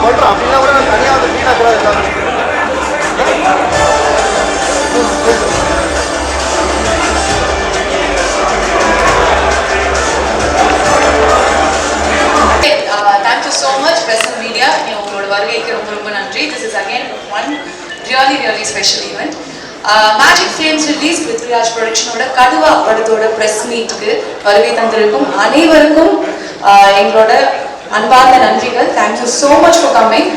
பண்ணுறோம் அப்படின்னா கூட நான் தனியாக வந்து வீணாக கூட thank you so much press and media உங்களோட வருகைக்கு ரொம்ப ரொம்ப நன்றி. This is again one really special event. Magic Frames release Pritvi Raj production-ஓட kaduva படத்தோட press meet-க்கு வருகை தந்திருக்கும் அனைவருக்கும் எங்களோட அன்பார்ந்த நன்றிகள். Thank you so much for coming.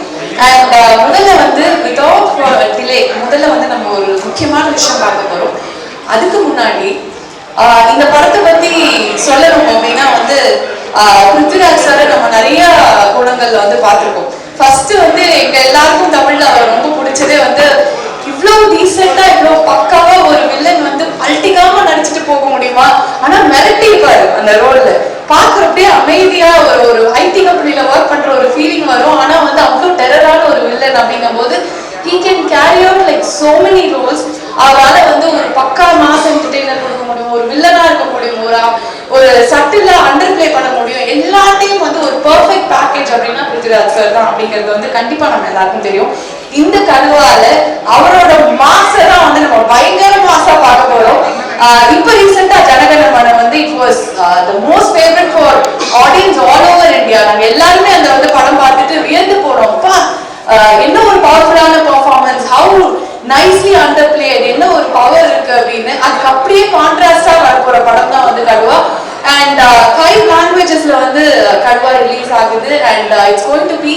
And முதல்ல வந்து without delay முதல்ல வந்து நம்ம ஒரு முக்கியமான விஷயம் பார்க்க போறோம். அதுக்கு முன்னாடி இந்த படத்தை பத்தி சொல்லணும் அப்படின்னா வந்து பிருத்விராஜ் சார் நம்ம நிறைய குணங்கள்ல வந்து பார்த்துருக்கோம். ஃபர்ஸ்ட் வந்து எங்க எல்லாருக்கும் தமிழ்ல அவர் ரொம்ப பிடிச்சதே வந்து இவ்வளவு டீசெண்டா இவ்வளவு பக்காவா ஒரு வில்லன் வந்து அல்டிகாம நடிச்சுட்டு போக முடியுமா, ஆனா மிரட்டிப்பாரு அந்த ரோல்ல. பாக்குறப்பே அமைதியா ஒரு ஐடி கம்பெனில ஒர்க் பண்ற ஒரு ஃபீலிங் வரும். ஆனா வந்து அவ்வளவு டெரரான ஒரு வில்லன் அப்படிங்கும் போது he can carry out like so many roles. அவரால வந்து ஒரு பக்கா மாஸ் என்டர்டெய்னர் கொடுக்க முடியும், ஒரு வில்லனா இருக்க முடியும், ஒரு சட்டிலா அண்டர் பிளே பண்ண முடியும். எல்லாத்தையும் வந்து ஒரு பெர்ஃபெக்ட் பேக்கேஜ் அப்படின்னா பிருத்விராஜ் சார் தான் அப்படிங்கிறது வந்து கண்டிப்பா நம்ம எல்லாருக்கும் தெரியும். இந்த கடுவால அவரோட மாச தான் வந்து நம்ம பயங்கர மாசா பார்க்க போறோம். இப்ப ரீசெண்டா ஜனகணமன வந்து it was the most favourite for audience all over India. நாங்க எல்லாருமே அந்த வந்து படம் பார்த்துட்டு வியந்து போனோம். என்ன ஒரு பவர்ஃபுல்லான performance, how nicely underplayed, என்ன ஒரு பவர் இருக்கு அப்படின்னு. அதுக்கு அப்படியே கான்ட்ராஸ்டா வரப்போற படம் தான் வந்து கடுவா. அண்ட் 5 லாங்குவேஜஸ்ல வந்து கடுவா ரிலீஸ் ஆகுது. And it's going to be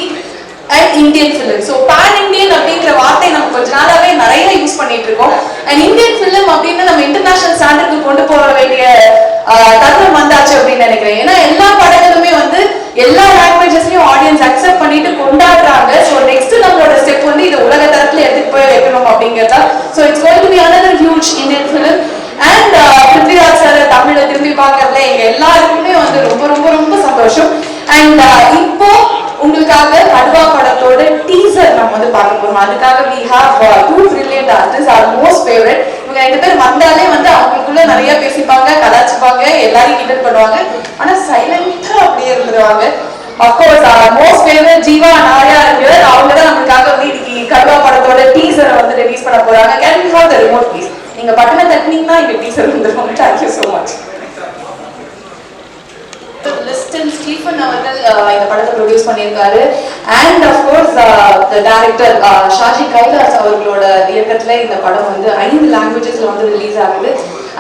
an Indian film. So pan Indian அப்படிங்கிற வார்த்தை நம்ம கொஞ்ச நாளாவே நிறைய யூஸ் பண்ணிட்டு இருக்கோம். and Indian film அப்படின்னா நம்ம இன்டர்நேஷனல் ஸ்டாண்டர்டுக்கு கொண்டு போக வேண்டிய தருணம் வந்தாச்சு அப்படின்னு நினைக்கிறேன். ஏன்னா எல்லா படங்களுமே வந்து எல்லா லாங்குவேஜஸ்லயும் ஆடியன்ஸ் அக்செப்ட் பண்ணிட்டு கொண்டாடுறாங்க. ஸோ நெக்ஸ்ட் நம்மளோட ஸ்டெப் வந்து இதை உலக தரத்துல எடுத்துட்டு போய் வைக்கணும் அப்படிங்கிறதா. So it's going to be another huge Indian film. And Prithviraj sir தமிழ்ல திரும்பி பார்க்கறதுல எங்க எல்லாருக்குமே வந்து ரொம்ப ரொம்ப ரொம்ப சந்தோஷம். அண்ட் இப்போ உங்களுக்காக கடுவா படத்தோட டீசர் நம்ம வந்து பார்க்க போறோம். அதுக்காக we have 2 brilliant artists, our most favorite. இவங்க 2 பேர் வந்தாலே வந்து அவங்களுக்குள்ள நிறைய பேசிப்பாங்க, கலாச்சிப்பாங்க, எல்லாரையும் கிண்டல் பண்ணுவாங்க. ஆனா சைலண்டா அப்படியே இருந்துருவாங்க. Of course our most favorite Jeeva நாயா இருக்கு. அவங்க தான் நமக்காக வந்து இன்னைக்கு கடுவா படத்தோட டீசரை வந்து ரிலீஸ் பண்ண போறாங்க. Can we have the remote please? நீங்க பட்டனை தட்டினீங்கன்னா இங்க டீசர் வந்துருவாங்க. Thank you so much. Listin Stephen அவர்கள் இந்த படத்தை ப்ரொடியூஸ் பண்ணியிருக்காரு. And of course the director Shaji Kailas அவர்களோட இயக்கத்துல இந்த படம் வந்து 5 லாங்குவேஜஸ்ல வந்து ரிலீஸ் ஆகுது.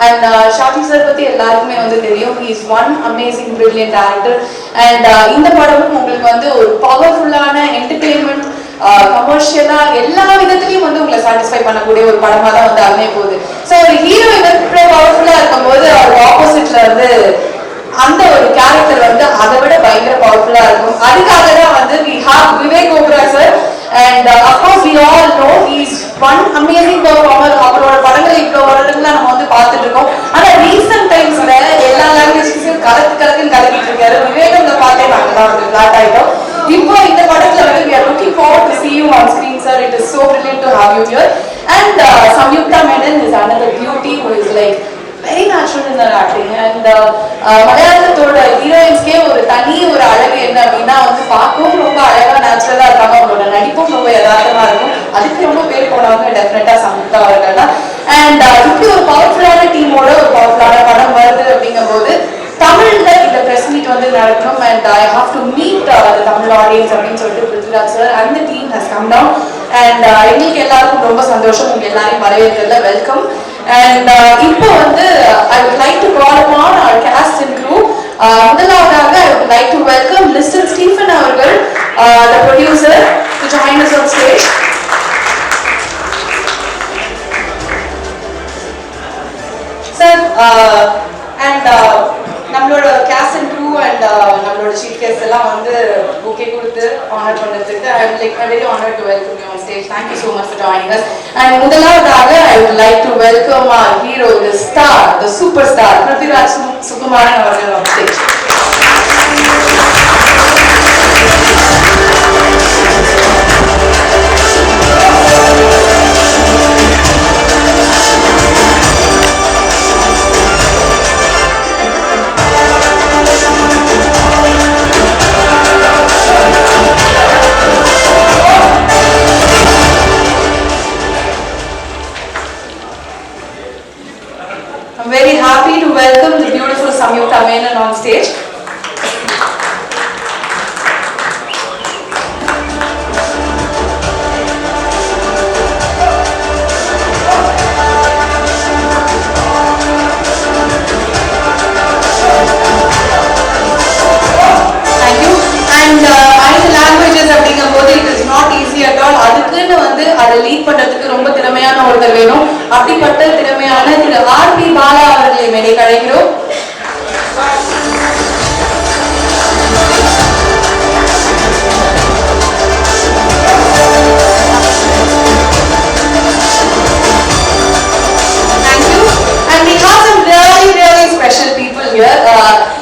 அண்ட் ஷாஜி சார் பத்தி எல்லாருக்குமே வந்து தெரியும். He is one amazing brilliant director. And இந்த படமும் உங்களுக்கு வந்து ஒரு பவர்ஃபுல்லான என்டர்டெயின்மெண்ட், கமர்ஷியலா எல்லா விதத்திலையும் வந்து உங்களை சாட்டிஸ்ஃபை பண்ணக்கூடிய ஒரு படமா தான் வந்து அமைய போகுது. ஸோ ஒரு ஹீரோ இவ்வளோ பவர்ஃபுல்லா இருக்கும்போது அவர் ஆப்போசிட்ல வந்து அந்த ஒரு கேரக்டர் வந்து அதை விட பயங்கர பவர்ஃபுல்லா இருக்கும். அதுக்காக தான் வந்து we have Vivek opera sir. and of course we all know he is one amazing performer. அவரோட படங்கள் இவ்வளவு வருடங்களா நம்ம வந்து பார்த்துட்டு இருக்கோம். ஆனா ரீசன்ட் டைம்ஸ்ல எல்லா லாங்குவேஜ்லயும் கலக்குன்னு கலக்கிட்டு இருக்காரு. விவேகம் பார்த்தே நாங்க தான் வந்து ஃபிளாட் ஆயிட்டோம். இப்போ இந்த படத்துல வந்து we are looking forward to see you on screen sir. It is so brilliant to have you here. and Samyukta Menon is another beauty who is like very natural in their acting. and மலையாளத்தோட ஹீரோயின்ஸ்க்கே ஒரு தனி ஒரு அழகு என்ன அப்படின்னா வந்து பார்க்கவும் ரொம்ப அழகா நேச்சுரலா இருக்காங்க. அவங்களோட நடிப்பும் ரொம்ப யதார்த்தமா இருக்கும். அதுக்கு ரொம்ப பேர் போனவங்க டெஃபினட்டா சம்யுக்தா அவர்கள் தான். அண்ட் இப்படி ஒரு பவர்ஃபுல்லான டீமோட ஒரு பவர்ஃபுல்லான படம் வருது அப்படிங்கும் போது தமிழ்ல இந்த பிரஸ் மீட் வந்து நடக்கணும். And I have to meet the Tamil audience அப்படின்னு சொல்லிட்டு Prithviraj sir and the team has come down. And எங்களுக்கு எல்லாருக்கும் ரொம்ப சந்தோஷம் உங்க எல்லாரையும் வரவேற்கிறதுல. வெல்கம். and இப்போ வந்து I would like to call upon our cast and crew. முதலாவதாக I would like to welcome Mr. Stephen அவர்கள், the producer, to join us on stage. Sir, and நம்மளோட cast and crew and நம்மளோட chief guest எல்லாம் வந்து bouquet கொடுத்து honor பண்ணதுக்கு I am very honored to welcome you on stage. Thank you so much for joining us. and முதலாவதாக I would like to welcome our hero, the star, the superstar, Pritvi Rajkumar அவர்கள் on stage. Samyukta Menon on stage. அதை lead பண்றதுக்கு ரொம்ப திறமையான ஒருத்தர் வேணும். அப்படிப்பட்ட திறமையான திரு ஆர்.பி. பாலா அவர்களை மேடை அழைக்கிறோம்.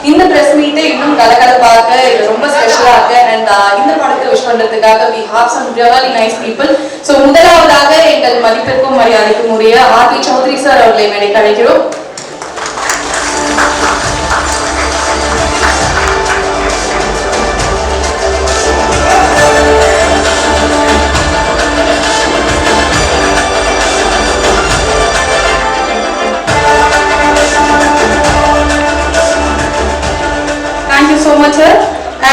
இந்த பிரஸ் மீட்டை இன்னும் கலகலப்பாக்க ரொம்ப ஸ்பெஷலா இருக்கு. அண்ட் இந்த படத்தை விஷ் பண்றதுக்காக we have some really nice people. So முதலாவதாக எங்கள் மதிப்பிற்கும் மரியாதைக்கும் உரிய ஆர்.பி. சௌத்ரி சார் அவர்களை மேடைக்கு அழைக்கிறோம். So much sir.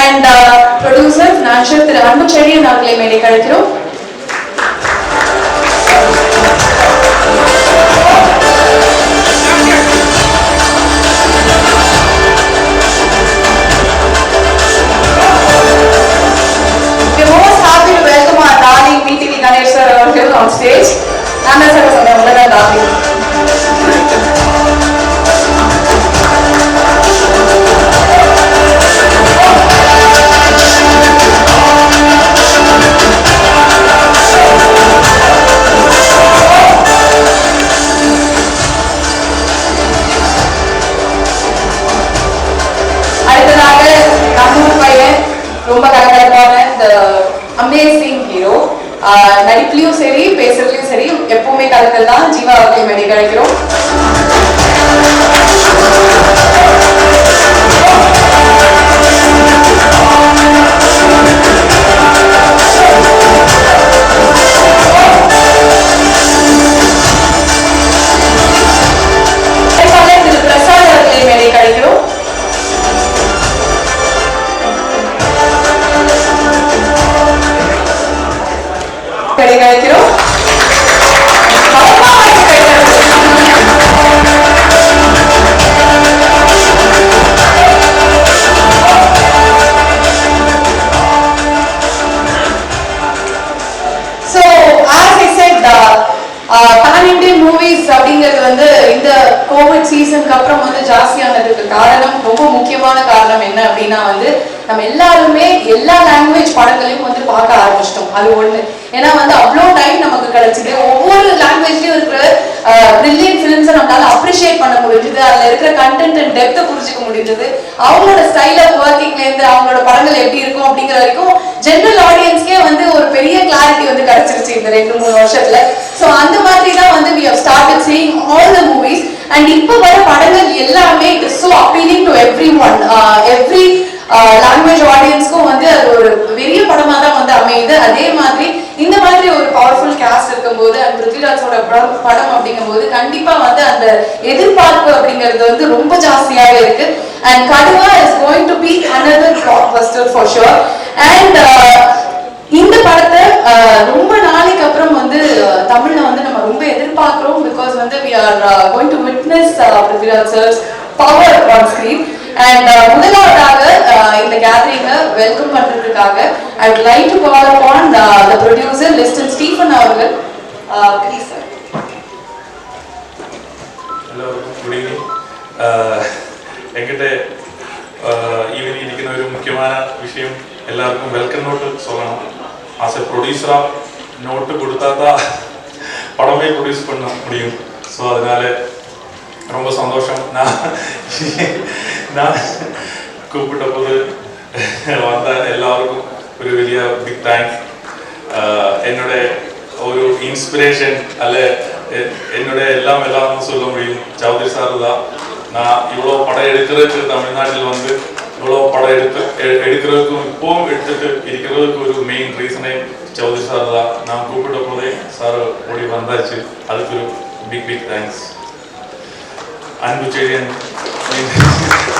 And producer financial திரு அன்பு செடியன் அவர்களை மேடைக்கு அழைக்கிறோம். We are most happy to welcome our darling Pritvi Ganesh sir on stage. And sir சொன்னேன் darling. ரொம்ப கலகலப்பான இந்த அமேசிங் ஹீரோ, நடிப்புலையும் சரி பேசுறதுலையும் சரி எப்பவுமே கலக்கல் தான். ஜீவா அவர்களை மேடைக்கு அழைக்கிறோம். திரு பிரசாத் அவர்களை மேடைக்கு அழைக்கிறோம். அழைக்கிறோம். So as I said, pan-Indian movies அப்படிங்கிறது வந்து இந்த கோவிட் சீசனுக்கு அப்புறம் வந்து ஜாஸ்தியானதுக்கு காரணம், ரொம்ப முக்கியமான காரணம் என்ன அப்படின்னா வந்து நம்ம எல்லாருமே எல்லா லாங்குவேஜ் படங்களையும் வந்து பார்க்க ஆரம்பிச்சிட்டோம். அது ஒண்ணு. ஏன்னா வந்து அவ்வளோ டைம் நமக்கு கிடைச்சது. ஒவ்வொரு லாங்குவேஜ்லயும் இருக்கிற பிரில்லியன்ட் ஃபிலிம்ஸை நம்மளால அப்ரிஷியேட் பண்ண முடிஞ்சது. அதுல இருக்கிற கண்டென்ட் அண்ட் டெப்த்தை புரிஞ்சுக்க முடிஞ்சது. அவங்களோட ஸ்டைல் ஆஃப் ஒர்க்கிங்ல இருந்து அவங்களோட படங்கள் எப்படி இருக்கும் அப்படிங்கிற வரைக்கும் ஜென்ரல் ஆடியன்ஸ்க்கே வந்து ஒரு பெரிய கிளாரிட்டி வந்து கிடைச்சிருச்சு இந்த 2-3 வருஷத்துல. ஸோ அந்த மாதிரி தான் வந்து we have started seeing all the movies. And இப்போ வர படங்கள் எல்லாமே it is so appealing to everyone. Every language ஆடியன்ஸ்க்கும் வந்து அது ஒரு பெரிய படமா தான் வந்து அமையுது. அதே மாதிரி இந்த மாதிரி ஒரு பவர்ஃபுல் கேஸ்ட் இருக்கும்போது அண்ட் பிருத்விராஜோட படம் அப்படிங்கும்போது கண்டிப்பா வந்து அந்த எதிர்பார்ப்பு அப்படிங்கிறது வந்து ரொம்ப ஜாஸ்தியாவே இருக்கு. And Kaduva is going to be another blockbuster for sure. அண்ட் இந்த படத்தை ரொம்ப நாளைக்கு அப்புறம் வந்து தமிழ்ல வந்து நம்ம ரொம்ப எதிர்பார்க்கிறோம். பிகாஸ் வந்து we are going to witness Prithviraj sir's power on screen. And முதலாவதாக இந்த கேதரிங்கை வெல்கம் பண்றதுக்காக I would like to call upon the producer listen Stephen அவர்கள். Please sir. Hello, good evening. என்கிட்ட ஈவனிங் இருக்கிற ஒரு முக்கியமான விஷயம் எல்லாருக்கும் வெல்கம் நோட்டு சொல்லணும். ஆஸ் எ ப்ரொடியூசரா நோட்டு கொடுத்தா தான் படமே ப்ரொடியூஸ் பண்ண முடியும். ஸோ அதனால ரொம்ப சந்தோஷம். நான் கூப்பிட்ட போது வந்த எல்லாருக்கும் ஒரு பெரிய பிக் தேங்க்ஸ். என்னோட ஒரு இன்ஸ்பிரேஷன் அல்ல என்னோட எல்லாம் சொல்ல முடியும் சௌத்ரி சார் தான். நான் இவ்வளோ படம் எடுக்கிறதுக்கு தமிழ்நாட்டில் வந்து இவ்வளோ படம் எடுக்கிறதுக்கும் இப்போவும் எடுத்துட்டு இருக்கிறதுக்கு ஒரு மெயின் ரீசனே சௌத்ரி சார் தான். நான் கூப்பிட்ட போதே சார் ஓடி வந்தாச்சு. அதுக்கு ஒரு பிக் தேங்க்ஸ். அன்பு செடியன்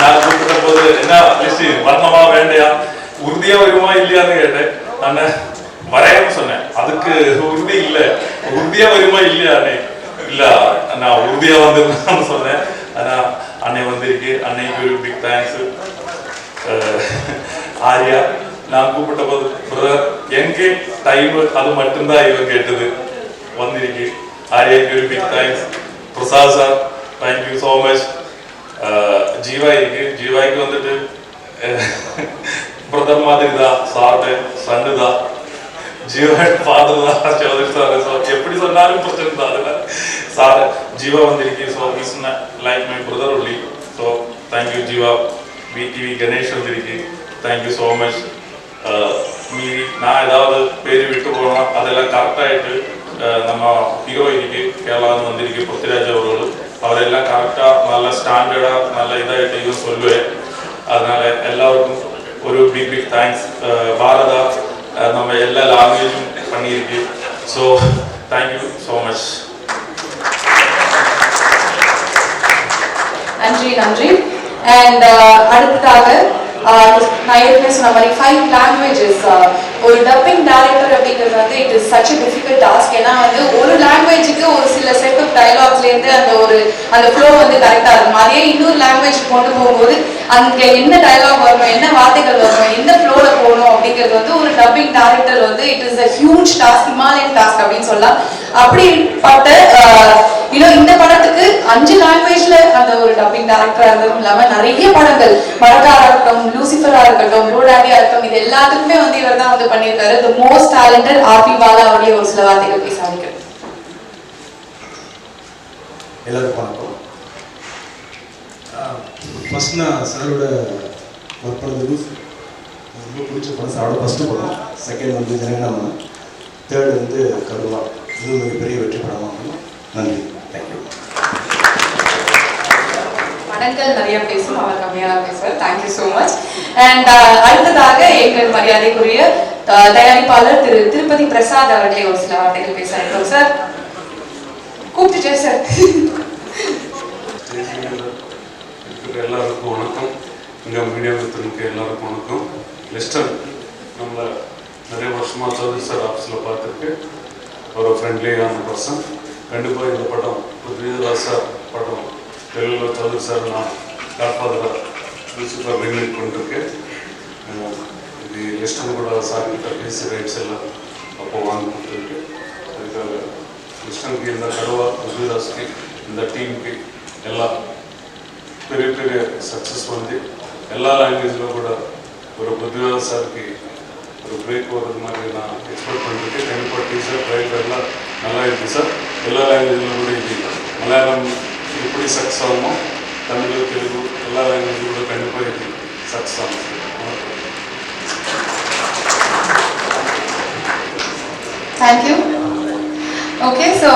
நான் கூப்பிட்ட போது என்ன லிஸ்ட் வரணுமா வேண்டையா, உறுதியா வருமா இல்லையான்னு கேட்டேன். நான் வரையன்னு சொன்னேன். அதுக்கு உறுதி இல்லை, உறுதியா வருமா இல்லையானே இல்ல, நான் உறுதியா வந்துருந்தான்னு சொன்னேன். ஆனா அன்னை வந்திருக்கு. அன்னைக்கு ஒரு பிக் தேங்க்ஸ். ஆர்யா நான் கூப்பிட்ட போது பிரதர் எங்கே டைம் அது மட்டும்தான் இவன் கேட்டது வந்திருக்கு. ஆர்யாக்கு ஒரு big thanks. Prasad sir thank you so much. Jiiva இருக்கு. ஜீவாய்க்கு வந்துட்டு பிரதர் மாதிரி தான், சார்ட்டு சண்டு தான், ஜீவன் ஃபாதர் தான், சௌதரி சார் எப்படி சொன்னாலும் பிரச்சனை தான். அதுல சார் ஜீவா வந்திருக்கு. So is like my brother only. So thank you Jeeva. VTV Ganesh வந்திருக்கு. Thank you so much. மீறி நான் ஏதாவது பேர் விட்டு போனோம் அதெல்லாம் கரெக்டாகிட்டு நம்ம ஹீரோயினுக்கு கேரளான்னு வந்திருக்கு பிருத்திவிராஜ் அவர்கள். அவரெல்லாம் கரெக்டாக நல்ல ஸ்டாண்டர்டாக நல்ல இதாகிட்டு சொல்லுவேன். அதனால எல்லாருக்கும் ஒரு பிக் பிக் தேங்க்ஸ். பாரதா நம்ம எல்லா லாங்குவேஜும் பண்ணியிருக்கு. So thank you so much. நன்றி நன்றி. அண்ட் அடுத்ததாக நான் ஏற்கனவே சொன்ன மாதிரி 5 லாங்குவேஜஸ் ஒரு டப்பிங் டைரக்டர் அப்படிங்கிறது வந்து it is such a difficult task. ஏன்னா வந்து ஒரு லாங்குவேஜுக்கு ஒரு சில செட் ஆஃப் டைலாக்ஸ்லேருந்து அந்த ஃப்ளோ வந்து கரெக்டாக இருக்கும். அதே இன்னொரு லாங்குவேஜ் கொண்டு போகும்போது அங்கே என்ன டைலாக் வரணும், என்ன வார்த்தைகள் வரணும், எந்த ஃப்ளோவில் போகணும் அப்படிங்கிறது வந்து ஒரு டப்பிங் டைரக்டர் வந்து it is a huge task, Himalayan task அப்படின்னு சொல்லலாம். அப்படிப்பட்ட இந்த படத்துக்கு 5 லாங்குவேஜ்ல அந்த ஒரு டப்பிங் டைரக்டரா இருந்ததும் இல்லாம நிறைய படங்கள் மரக்காரா இருக்கட்டும், லூசிஃபரா இருக்கட்டும், ரோடாடியா இருக்கட்டும், இது எல்லாத்துக்குமே வந்து இவர் தான் வந்து பண்ணியிருக்காரு. The most talented R B Bala அவருடைய ஒரு சில வார்த்தைகள் பேச ஆரம்பிக்கிறேன். எல்லாருக்கும் வணக்கம். ஃபர்ஸ்ட் நான் சாரோட ஒர்க் பண்ணது ரொம்ப பிடிச்ச படம். சாரோட ஃபர்ஸ்ட் படம். செகண்ட் வந்து ஜனகணமன, தேர்ட் வந்து கடுவா. இது மிகப்பெரிய வெற்றி படமாக. நன்றி, தேங்க்யூ. படங்கள் நிறைய பேசும், அவர் கம்மியாக பேசுவார். Thank you so much. அண்ட் அடுத்ததாக எங்கள் மரியாதைக்குரிய தயாரிப்பாளர் திரு திருப்பதி பிரசாத் அவர்களே ஒரு சில வார்த்தைகள் பேச இருக்கிறோம். சார் கூப்பிட்டுட்டேன் சார். எல்லாருக்கும் வணக்கம். இங்கே மீடியா மித்திரனுக்கு எல்லாருக்கும் வணக்கம். லிஸ்டர் நம்மளை நிறைய வருஷமாக சௌதரி சார் ஆஃபீஸில் பார்த்துருக்கு. ஒரு ஃப்ரெண்ட்லியான பர்சன். கண்டிப்பாக இந்த படம் பிருத்விராஜ் சார் படம் தெலுங்குல சௌதரி சார் நான் காட்ஃபாதராக லூசிஃபர் ரீமேக் பண்ணிருக்கேன். இது லிஸ்டன் கூட சார்கிட்ட பேசி ரைட்ஸ் எல்லாம் அப்போ வாங்கி கொடுத்துருக்கு. அதுக்காக லிஸ்டனுக்கு இந்த கடுவா பிருத்விராஜ்க்கு இந்த டீமுக்கு எல்லாம் பெரிய பெரிய சக்ஸஸ் வந்து எல்லா லாங்குவேஜிலும் கூட ஒரு பிருத்விராஜ் சாருக்கு ஒரு பிரேக் வர்றது மாதிரி நான் எக்ஸ்பெக்ட் பண்ணிருக்கேன். கண்டிப்பாக டீச்சர் ட்ரைலர்லாம் நல்லா இருக்குது சார். எல்லா லாங்குவேஜிலும் கூட இது மலையாளம் எப்படி சக்ஸஸ் ஆகுமோ தமிழ், தெலுங்கு எல்லா லாங்குவேஜிலும் கூட கண்டிப்பாக இது சக்ஸஸ் ஆகும் சார். தேங்க்யூ. ஓகே, ஸோ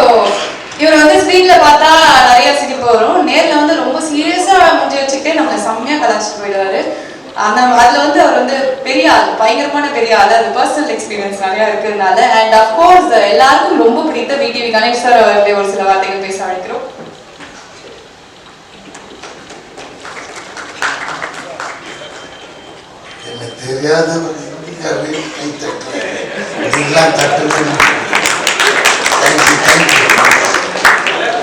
இவர் வந்து ஸ்க்ரீன்ல பார்த்தா நிறைய சிரிப்பு வரும், நேரில் வந்து ரொம்ப சீரியஸா முடிஞ்சு வச்சுக்கிட்டே நம்மளை செம்மையா கலாச்சிட்டு போயிடுவாரு. அதுல வந்து அவர் வந்து பெரிய ஆள், பயங்கரமான பெரிய ஆள். அது பர்சனல் எக்ஸ்பீரியன்ஸ் நிறைய இருக்கிறதுனால. அண்ட் அஃப்கோர்ஸ் எல்லாருக்கும் ரொம்ப பிடித்த விடிவி கணேஷ் சார் அவர்களை ஒரு சில வார்த்தைகள் பேச அழைக்கிறோம். எனக்கு தெரியாத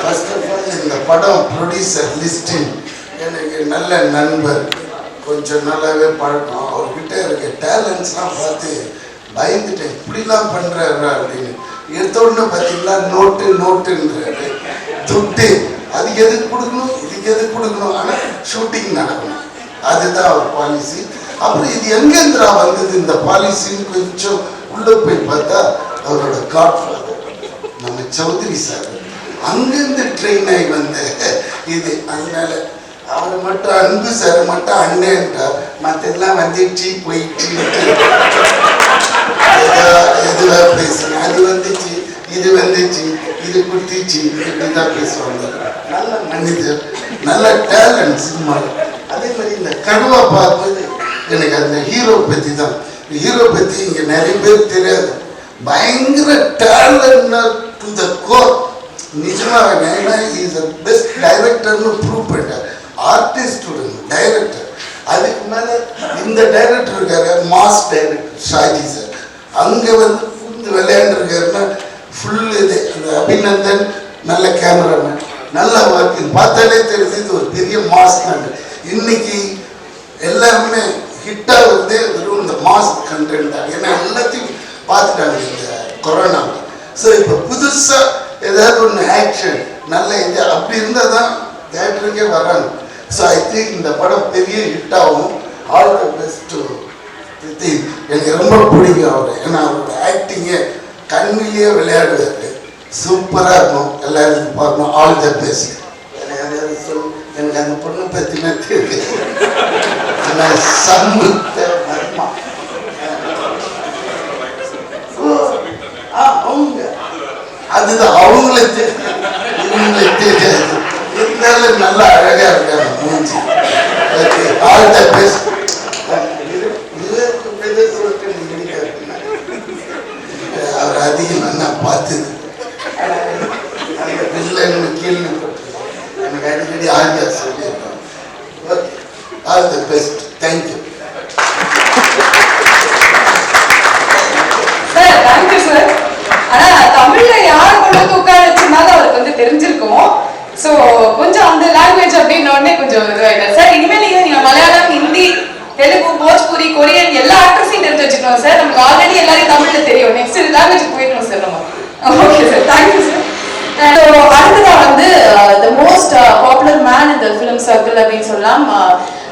ஃபர்ஸ்ட் ஆஃப் ஆல் இந்த படம் ப்ரொடியூசர் லிஸ்டின் எனக்கு நல்ல நண்பர், கொஞ்சம் நல்லாவே பழக்கம். அவர்கிட்ட இருக்க டேலண்ட்ஸ்லாம் பார்த்து பயந்துட்டேன், இப்படிலாம் பண்ணுறாரு அப்படின்னு. எடுத்தோடனே பார்த்தீங்களா நோட்டு நோட்டுன்றாரு, துட்டு அதுக்கு எதுக்கு கொடுக்கணும், இதுக்கு எதுக்கு கொடுக்கணும், ஆனால் ஷூட்டிங் நடக்கணும், அதுதான் அவர் பாலிசி. அப்புறம் இது எங்கேந்திரா வந்தது இந்த பாலிசின்னு கொஞ்சம் உள்ளே போய் பார்த்தா அவரோட காட்ஃபாதர் நம்ம சௌத்ரி சார் அங்கேருந்து ட்ரெயின் ஆகி வந்த இது. அதனால அவரை மட்டும் அன்பு சார் மட்டும் அண்ணன்ட்டார், மற்றெல்லாம் வந்துச்சு போயிட்டு எதுவாக பேசுங்க, அது வந்துச்சு இது வந்துச்சு இது குத்திச்சு இப்படிதான் பேசுவாங்க. நல்ல மனிதர், நல்ல டேலண்ட் சினிமாவில். அதே மாதிரி இந்த கடுவா பார்ப்பது எனக்கு அந்த ஹீரோ பற்றி தான். ஹீரோ பற்றி இங்கே நிறைய பேர் தெரியாது. பயங்கர டேலண்ட் டு த கோர். நிஜமாக ஏன்னா இஸ் த பெஸ்ட் டைரக்டர்னு ப்ரூவ் பண்ணிட்டார். Artist director. அதுக்கு மேலே இந்த டைரக்டர் இருக்காரு, மாஸ் டைரக்டர் ஷாஜி சார். அங்கே வந்து புந்து விளையாண்டுருக்காருன்னா ஃபுல் இது அந்த அபிநந்தன் நல்ல கேமராமேன், நல்ல ஒர்க். பார்த்தாலே தெரியுது இது ஒரு பெரிய மாஸ் கண்டென்ட். இன்னைக்கு எல்லாருமே ஹிட்டாக வந்து வெறும் இந்த மாஸ் கண்டென்ட் தான். ஏன்னா எல்லாத்தையும் பார்த்துட்டாங்க இந்த கொரோனாவில். ஸோ இப்போ புதுசாக ஏதாவது ஒன்று ஆக்ஷன் நல்ல இது அப்படி இருந்தால் தான் தேட்டருக்கே வராங்க. ஸோ ஐ திங்க் இந்த படம் பெரிய ஹிட்டாகும். All the best to Prithvi. எனக்கு ரொம்ப பிடிக்கும் அவர். ஏன்னா அவரோட ஆக்டிங்கே கண்ணிலேயே விளையாடுவார். சூப்பராக இருக்கும். எல்லாருக்கும் பார்க்கணும். All the best. யாரையாவது சொல்லு. எனக்கு அந்த பொண்ணை பற்றினா தெரியுது. சமுத்த வர்மா அவங்க அதுதான் அவங்களுக்கு தெரியும், இவங்களுக்கு தெரியாது. இருந்தாலும் நல்லா அழகா இருக்காங்க மூஞ்சி. All the best. அவர் அதிகம் நான் பார்த்தது அந்த பிள்ளைன்னு கேள்விப்பட்டிருக்கேன். எனக்கு அடிக்கடி ஆர்யா சொல்லியிருக்காங்க. Okay, all the best. Thank you sir. Thank you sir. ஆனா தமிழ்ல யார் கொண்டு வந்து உட்கார வச்சிருந்தாலும் அவருக்கு வந்து தெரிஞ்சிருக்கும். ஸோ கொஞ்சம் அந்த லாங்குவேஜ் அப்படின்ன உடனே கொஞ்சம் இதுவாயிட்டார் சார். இனிமேல் நீங்க மலையாளம், ஹிந்தி, தெலுங்கு, போஜ்பூரி, கொரியன் எல்லா ஆக்டர்ஸையும் தெரிஞ்சு வச்சுக்கணும் சார். நமக்கு ஆல்ரெடி எல்லாரையும் தமிழ்ல தெரியும். நெக்ஸ்ட் லாங்குவேஜ் போயிடணும் சார் நம்ம. Okay sir, thank you sir. அடுத்ததா வந்து த மோஸ்ட் பாப்புலர் மேன் இந்த ஃபிலிம் சர்க்கிள் அப்படின்னு சொல்லலாம்.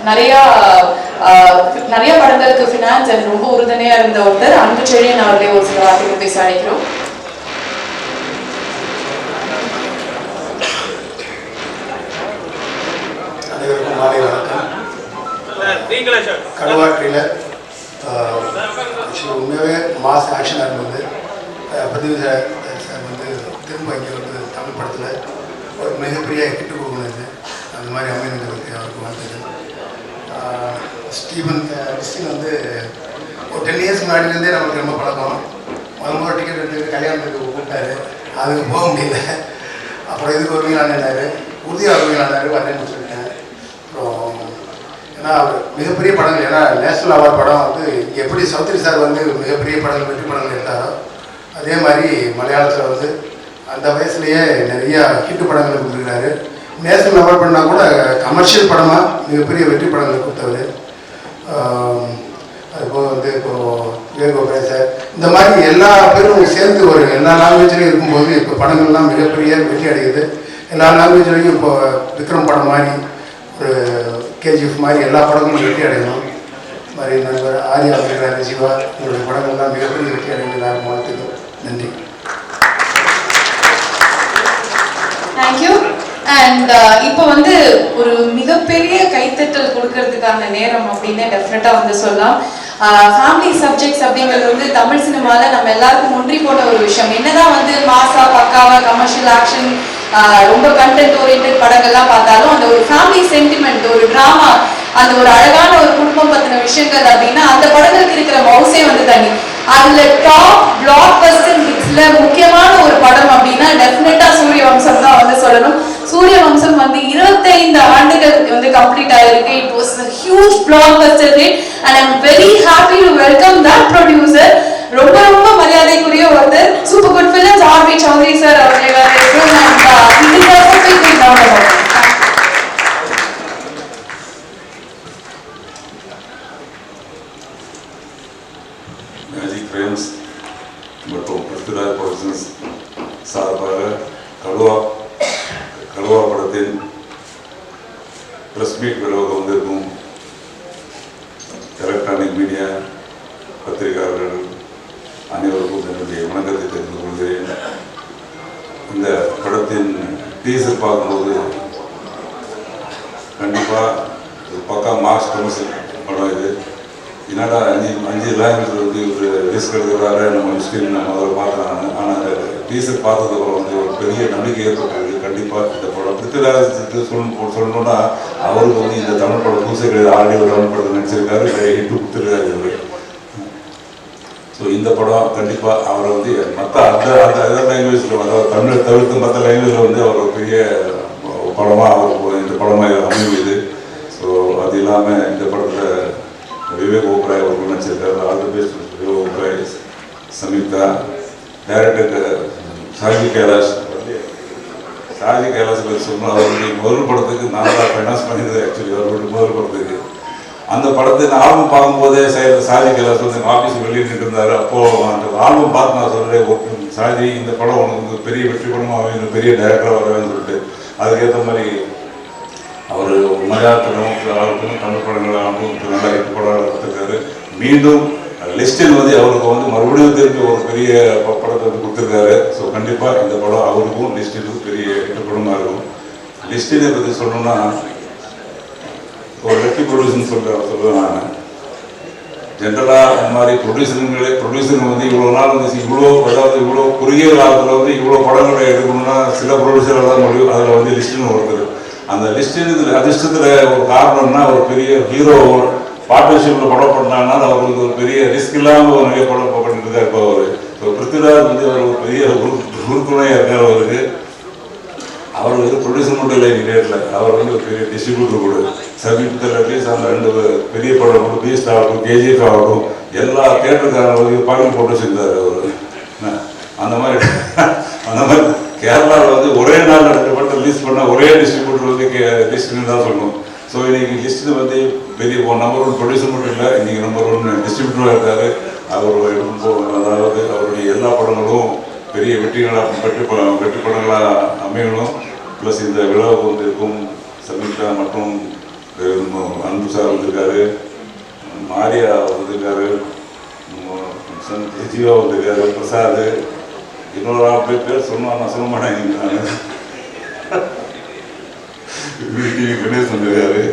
நிறைய படங்களுக்கு ஃபினான்ஸ் அண்ட் ரொம்ப உறுதுணையா இருந்த ஒருத்தர் அன்பு செழியன் அவர்களே ஒரு சில வார்த்தைகள் பேச அழைக்கிறோம். அனைவருக்கும் மாலை வணக்கம். கடுவாற்றில் உண்மையாகவே மாஸ் ஆக்ஷனாக இருந்தது. பதிவு சார் வந்து திரும்ப இங்கே வந்து தமிழ் படத்தில் ஒரு மிகப்பெரிய ஹிட்டு கொடுக்கணுது. அந்த மாதிரி அமைந்ததுக்கு அவருக்கு வாழ்த்துது. ஸ்டீவன் வந்து ஒரு 10 இயர்ஸ் முன்னாடிலேருந்தே நமக்கு ரொம்ப பழக்கம். முதல்ல டிக்கெட் எடுத்து கல்யாணத்துக்கு கூப்பிட்டாரு. அதுக்கு போக முடியல. அப்புறம் இதுக்கு வருவீங்களான்னாரு, உறுதியாக வருவீங்களான்னாரு. வரேன்னு சொல்லிட்டேன். அப்புறம் ஏன்னா அவர் மிகப்பெரிய படங்கள், ஏன்னா நேஷனல் அவார்ட் படம் வந்து எப்படி சௌத்ரி சார் வந்து மிகப்பெரிய படங்கள் வெற்றி படங்கள் எடுத்தாரோ அதே மாதிரி மலையாளத்தில் வந்து அந்த வயசுலேயே நிறையா ஹிட்டு படங்கள் கொடுத்துருக்காரு. நேஷனல் அவார்ட் பண்ணால் கூட கமர்ஷியல் படமாக மிகப்பெரிய வெற்றி படங்கள் கொடுத்தவர். அதுபோக வந்து இப்போது சார் இந்த மாதிரி எல்லா பேரும் சேர்ந்து ஒரு எல்லா லாங்குவேஜ்லேயும் இருக்கும்போது இப்போ படங்கள்லாம் மிகப்பெரிய வெற்றி அடையுது. எல்லா லாங்குவேஜ்லேயும் இப்போ விக்ரம் படம் மாதிரி ஒரு கேஜிஎஃப் மாதிரி எல்லா படங்களும் வெற்றி அடையணும். மாதிரி நண்பர் ஆர்யா இருக்கிறார், ஜீவா, இவருடைய படங்கள்லாம் மிகப்பெரிய வெற்றி அடைந்து எல்லாருக்கும் வாழ்த்துக்கள். நன்றி. தேங்க்யூ. அண்ட் இப்போ வந்து ஒரு மிகப்பெரிய கைத்தட்டல் கொடுக்கறதுக்கான நேரம் அப்படின்னு டெஃபினட்டா வந்து சொல்லலாம். ஃபேமிலி சப்ஜெக்ட்ஸ் அப்படிங்கிறது வந்து தமிழ் சினிமாவில் நம்ம எல்லாருக்கும் ஒன்றி போன ஒரு விஷயம். என்னதான் வந்து மாசா பக்காவா கமர்ஷியல் ஆக்ஷன் ரொம்ப கண்டென்ட் ஓரியன்ட் படங்கள்லாம் பார்த்தாலும் அந்த ஒரு ஃபேமிலி சென்டிமெண்ட், ஒரு டிராமா, அந்த ஒரு அழகான ஒரு குடும்பம் பத்தின விஷயங்கள் அப்படின்னா அந்த படங்களுக்கு இருக்கிற மவுசே வந்து தனி. அதுல டாப் பிளாக் பஸ்டர் ஹிட்ஸ்ல முக்கியமான ஒரு படம் அப்படின்னா டெஃபினட்டா சூரிய வம்சம் தான் வந்து சொல்லணும். சூரிய வம்சம் வந்து 25 ஆண்டுகள் வந்து கம்ப்ளீட் ஆயிருக்கு. It was a huge blockbuster hit and I'm very happy to welcome that producer. ரொம்ப ரொம்ப மரியாதைக்குரிய ஒருத்தர், Super Good Films R V. Choudhary sir அவர்கள் மேஜிக் ஃப்ரேம்ஸ் மற்றும் பிருத்திவிராஜ் ப்ரொடக்ஷன்ஸ் சார்பாக கடுவா படத்தின் ப்ரெஸ் மீட் விரோத வந்திருக்கும் எலக்ட்ரானிக் மீடியா பத்திரிகையாளர்கள் அனைவருக்கும் என்னுடைய வணக்கத்தை தெரிந்து கொள்கிறேன். இந்த படத்தின் டீசர் பார்க்கும்போது கண்டிப்பாக ஒரு பக்கா மார்க்ஸ் கமர்ஷியல் படம் இது. என்னடா 5 லாங்குவேஜில் வந்து ஒரு ரிஸ்க் எடுக்கிறாரு நம்ம ஸ்கிரீன் நம்ம அதில் பார்க்குறாங்க. ஆனால் அந்த டீசர் பார்த்ததுக்கப்புறம் வந்து ஒரு பெரிய நம்பிக்கை ஏற்பட்டது. கண்டிப்பாக இந்த படம் பிருத்திவிராஜ் சொல்லணும்னா அவருக்கு வந்து இந்த தமிழ் படம் புதுசே கிடையாது. ஆல்ரெடி ஒரு தமிழ் படத்தை நடிச்சிருக்காரு, ஹிட்டு கொடுத்துருக்காரு இவர். ஸோ இந்த படம் கண்டிப்பாக அவரை வந்து மற்ற அந்த அதர் லாங்குவேஜில் வந்து அவர் தமிழை தவிர்த்து மற்ற லாங்குவேஜில் வந்து அவர் ஒரு பெரிய படமாக அவருக்கு இந்த படமாக அமையுது. எல்லாமே இந்த படத்தில் விவேக் ஓப்ராய் அவர்கள் நினச்சிருக்காரு. All the best Vivek Oberoi, Samitha, director Shaji Kailas பற்றி சொன்னால் அவருடைய முதல் படத்துக்கு நான் தான் ஃபைனான்ஸ் பண்ணியிருந்தேன். ஆக்சுவலி அவருடைய முதல் படத்துக்கு அந்த படத்தை நான் ஆல்பம் பார்க்கும்போதே ஷாஜி கைலாஷ் வந்து எங்கள் ஆஃபீஸ் வெளியிட்டு இருந்தார். அப்போது அந்த ஆல்பம் பார்த்து நான் சொல்கிறேன், ஷாஜி இந்த படம் உனக்கு பெரிய வெற்றி படமாக வேணும், பெரிய டைரக்டராக வரவேன்னு சொல்லிட்டு அதுக்கேற்ற மாதிரி அவர் மலையாளத்திலும் தமிழ் படங்களாகவும் நல்லா எட்டு படம் கொடுத்துருக்காரு. மீண்டும் லிஸ்டில் வந்து அவருக்கு வந்து மறுபடியும் திரும்பி ஒரு பெரிய படத்தை வந்து கொடுத்துருக்காரு. ஸோ கண்டிப்பாக இந்த படம் அவருக்கும் லிஸ்டிலும் பெரிய எட்டு படமாக இருக்கும். லிஸ்டினை பற்றி சொல்லணும்னா ஒரு வெற்றி ப்ரொடியூசர்னு சொல்லுவேன் நான். ஜென்ரலாக இந்த மாதிரி ப்ரொடியூசருங்க வந்து இவ்வளோ நாள் வந்து இவ்வளோ குறுகிய காலத்தில் வந்து இவ்வளோ படங்களை எடுக்கணும்னா சில ப்ரொடியூசர் தான் முடியும். அதில் வந்து லிஸ்ட்டுன்னு ஒருத்தர். அந்த லிஸ்ட்டு அதிர்ஷ்டத்தில் ஒரு காரணம்னா ஒரு பெரிய ஹீரோ பார்ட்னர்ஷிப்பில் படம் பண்ணாங்கன்னா அவருக்கு ஒரு பெரிய ரிஸ்க் இல்லாமல் ஒரு நிறைய படம் பண்ணிட்டு தான் இருப்பார் அவர். ஸோ பிருத்திவிராஜ் வந்து அவர் ஒரு பெரிய உறுதுணையாக இருக்கார் அவருக்கு. அவர் வந்து ப்ரொடியூசர் மட்டும் இல்லை நேரில், அவர் வந்து ஒரு பெரிய டிஸ்ட்ரிபியூட்டர் கூட. சமீபத்தில் ரிலீஸ் அந்த 2 பெரிய படம் கூட, பீஸ்ட் ஆகட்டும், கேஜிஎஃப் ஆகட்டும், எல்லா தேட்டருக்கான பாடல் போட்டு வச்சிருந்தார் அவர். அந்த மாதிரி கேரளாவில் வந்து ஒரே நாள் 2 படம் ரிலீஸ் பண்ணால் ஒரே டிஸ்ட்ரிபியூட்டர் வந்து லிஸ்ட்டுன்னு தான் சொல்லணும். ஸோ இன்றைக்கி லிஸ்ட்டு வந்து பெரிய நம்பர் 1 ப்ரொடியூசர் மட்டும் இல்லை, இன்றைக்கி நம்பர் 1 டிஸ்ட்ரிபியூட்டராக இருக்கார். அவர் அதாவது அவருடைய எல்லா படங்களும் பெரிய வெற்றி படங்களாக அமையணும். ப்ளஸ் இந்த விழாவுக்கு வந்திருக்கும் சமீதா மற்றும் அன்பு சார் வந்திருக்காரு, மாரியா வந்திருக்காரு, ஜீவா வந்திருக்காரு, பிரசாத், இன்னொரு பேர் சொன்னால் நான் சொல்ல மாட்டேன், கணேஷ் வந்திருக்காரு.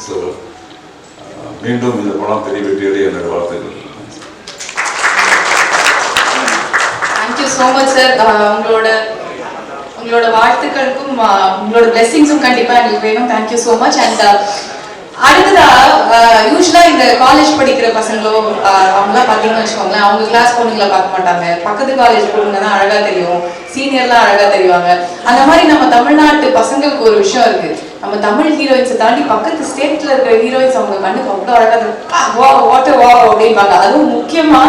ஸோ மீண்டும் இந்த படம் பெரிய வெற்றியடைய என்னோட வாழ்த்துக்கள். Thank you so much sir. உங்களோட வாழ்த்துக்களுக்கும் உங்களோட பிளெஸிங்ஸும் கண்டிப்பாக எங்களுக்கு வேணும். Thank you so much. அண்ட் அடுத்ததா யூஸ்வலாக இந்த காலேஜ் படிக்கிற பசங்களோ அவங்களாம் பார்த்தீங்கன்னு வச்சுக்கோங்களேன், அவங்க கிளாஸ் பொண்ணுங்களை பார்க்க மாட்டாங்க, பக்கத்து காலேஜ் பொண்ணுங்க தான் அழகாக தெரியும், சீனியர்லாம் அழகாக தெரிவாங்க. அந்த மாதிரி நம்ம தமிழ்நாட்டு பசங்களுக்கு ஒரு விஷயம் இருக்கு, நம்ம தமிழ் ஹீரோயின்ஸை தாண்டி பக்கத்து ஸ்டேட்ல இருக்கிற ஹீரோயின்ஸ் அவங்க கண்ணுக்கு அவ்வளோ அழகாக அப்படின்பாங்க. அதுவும் முக்கியமா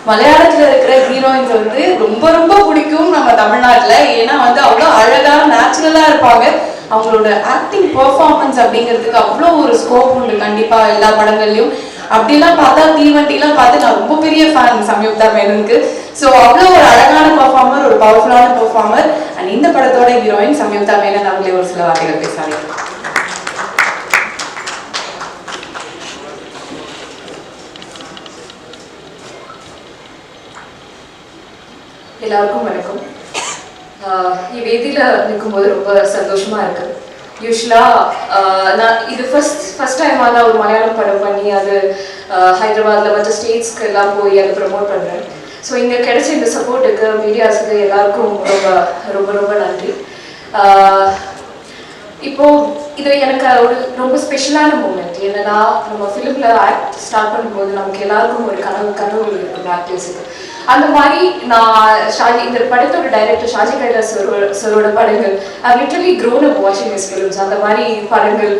மலையாளத்துல இருக்கிற ஹீரோயின்ஸ் வந்து ரொம்ப ரொம்ப பிடிக்கும் நம்ம தமிழ்நாட்டுல. ஏன்னா வந்து அவ்வளோ அழகா நேச்சுரலா இருப்பாங்க. அவங்களோட ஆக்டிங் பெர்ஃபார்மன்ஸ் அப்படிங்கிறதுக்கு அவ்வளோ ஒரு ஸ்கோப் உண்டு கண்டிப்பா எல்லா படங்கள்லயும். அப்படிலாம் பார்த்தா தீவண்டிலாம் பார்த்து நான் ரொம்ப பெரிய ஃபேன் சம்யுக்தா மேனனுக்கு. ஸோ அவ்வளோ ஒரு அழகான பெர்ஃபார்மர், ஒரு பவர்ஃபுல்லான பெர்ஃபார்மர். அண்ட் இந்த படத்தோட ஹீரோயின் சம்யுக்தா மேனன் அவங்களே ஒரு சில வார்த்தைகள் பேசுறாங்க. எல்லாருக்கும் வணக்கம். வேதியில் நிற்கும்போது ரொம்ப சந்தோஷமா இருக்கு. யூஸ்வலாக நான் இது ஃபர்ஸ்ட் டைமாக தான் ஒரு மலையாளம் படம் பண்ணி அது ஹைதராபாத்தில் மற்ற ஸ்டேட்ஸ்க்கு எல்லாம் போய் அதை ப்ரமோட் பண்ணுறேன். ஸோ இங்கே கிடைச்ச இந்த சப்போர்ட்டுக்கு மீடியாஸுக்கு எல்லாருக்கும் ரொம்ப ரொம்ப ரொம்ப நன்றி. இப்போது இது எனக்கு ஒரு ரொம்ப ஸ்பெஷலான மூமெண்ட். என்னன்னா நம்ம ஃபிலிமில் ஆக்ட் ஸ்டார்ட் பண்ணும்போது நமக்கு எல்லாருக்கும் ஒரு கனவு இருக்கும் ஆக்டர்ஸுக்கு. அந்த மாதிரி நான் இந்த படத்தோட டைரக்டர் ஷாஜி கைலாஷ் சரோட படங்கள் லிட்டரலி க்ரோன் அப் வாட்சிங் ஹிஸ் ஃபிலிம்ஸ். அந்த மாதிரி படங்கள்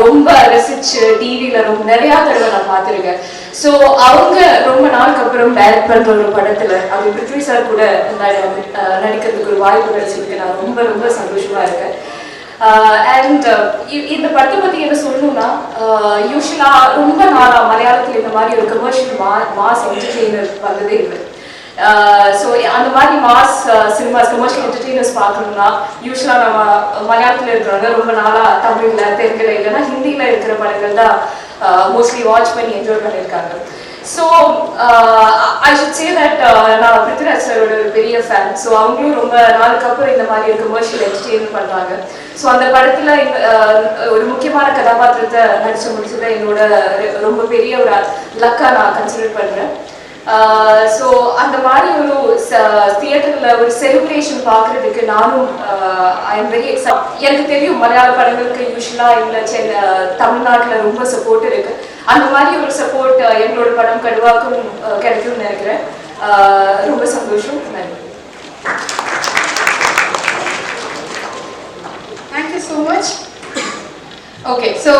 ரொம்ப ரசிச்சு டிவியில் ரொம்ப நிறையா தடவை நான் பார்த்துருக்கேன். ஸோ அவங்க ரொம்ப நாளுக்கு அப்புறம் டைரக்ட் பண்ணுற ஒரு படத்தில் அது பிருத்வி சார் கூட நடிக்கிறதுக்கு ஒரு வாய்ப்பு கிடைச்சிருக்கு. நான் ரொம்ப ரொம்ப சந்தோஷமாக இருக்கேன். அண்ட் இந்த படத்தை பற்றி என்ன சொல்லணும்னா, யூஸ்வலாக ரொம்ப நாளாக மலையாளத்தில் இந்த மாதிரி ஒரு கமர்ஷியல் மாஸ் என்டர்டெய்னர் வந்ததே இல்லை. ஸோ அந்த மாதிரி மாஸ் சினிமாஸ் கமர்ஷியல் என்டர்டெய்னர்ஸ் பார்க்கணும்னா யூஸ்வலாக நம்ம மலையாளத்தில் இருக்கிறவங்க ரொம்ப நாளாக தமிழில் தெலுங்குல இல்லைன்னா ஹிந்தியில் இருக்கிற படங்கள் தான் மோஸ்ட்லி வாட்ச் பண்ணி என்ஜாய் பண்ணியிருக்காங்க. So I should say that நான் பிருத்விராஜ் சாரோட ஒரு பெரிய ஃபேன். ஸோ அவங்களும் ரொம்ப நாளுக்கு அப்புறம் இந்த மாதிரி ஒரு கமர்ஷியல் என்டர்டெயின் பண்ணுறாங்க. ஸோ அந்த படத்தில் ஒரு முக்கியமான கதாபாத்திரத்தை நடிச்சு முடிச்சதை என்னோட ரொம்ப பெரிய ஒரு லக்காக நான் கன்சிடர் பண்ணுறேன். ஸோ அந்த மாதிரி ஒரு தியேட்டரில் ஒரு செலிப்ரேஷன் பார்க்குறதுக்கு நானும் ஐ எம் வெரி எக்ஸைட். எனக்கு தெரியும் மலையாள படங்களுக்கு யூஸ்வலாக இல்லை தமிழ்நாட்டில் ரொம்ப சப்போர்ட் இருக்குது. அந்த மாதிரி ஒரு சப்போர்ட் எங்களோட படம் கடுவாக்கும் கிடைக்கும்னு நினைக்கிறேன். ரொம்ப சந்தோஷம். நன்றி. Thank you so much. Okay, so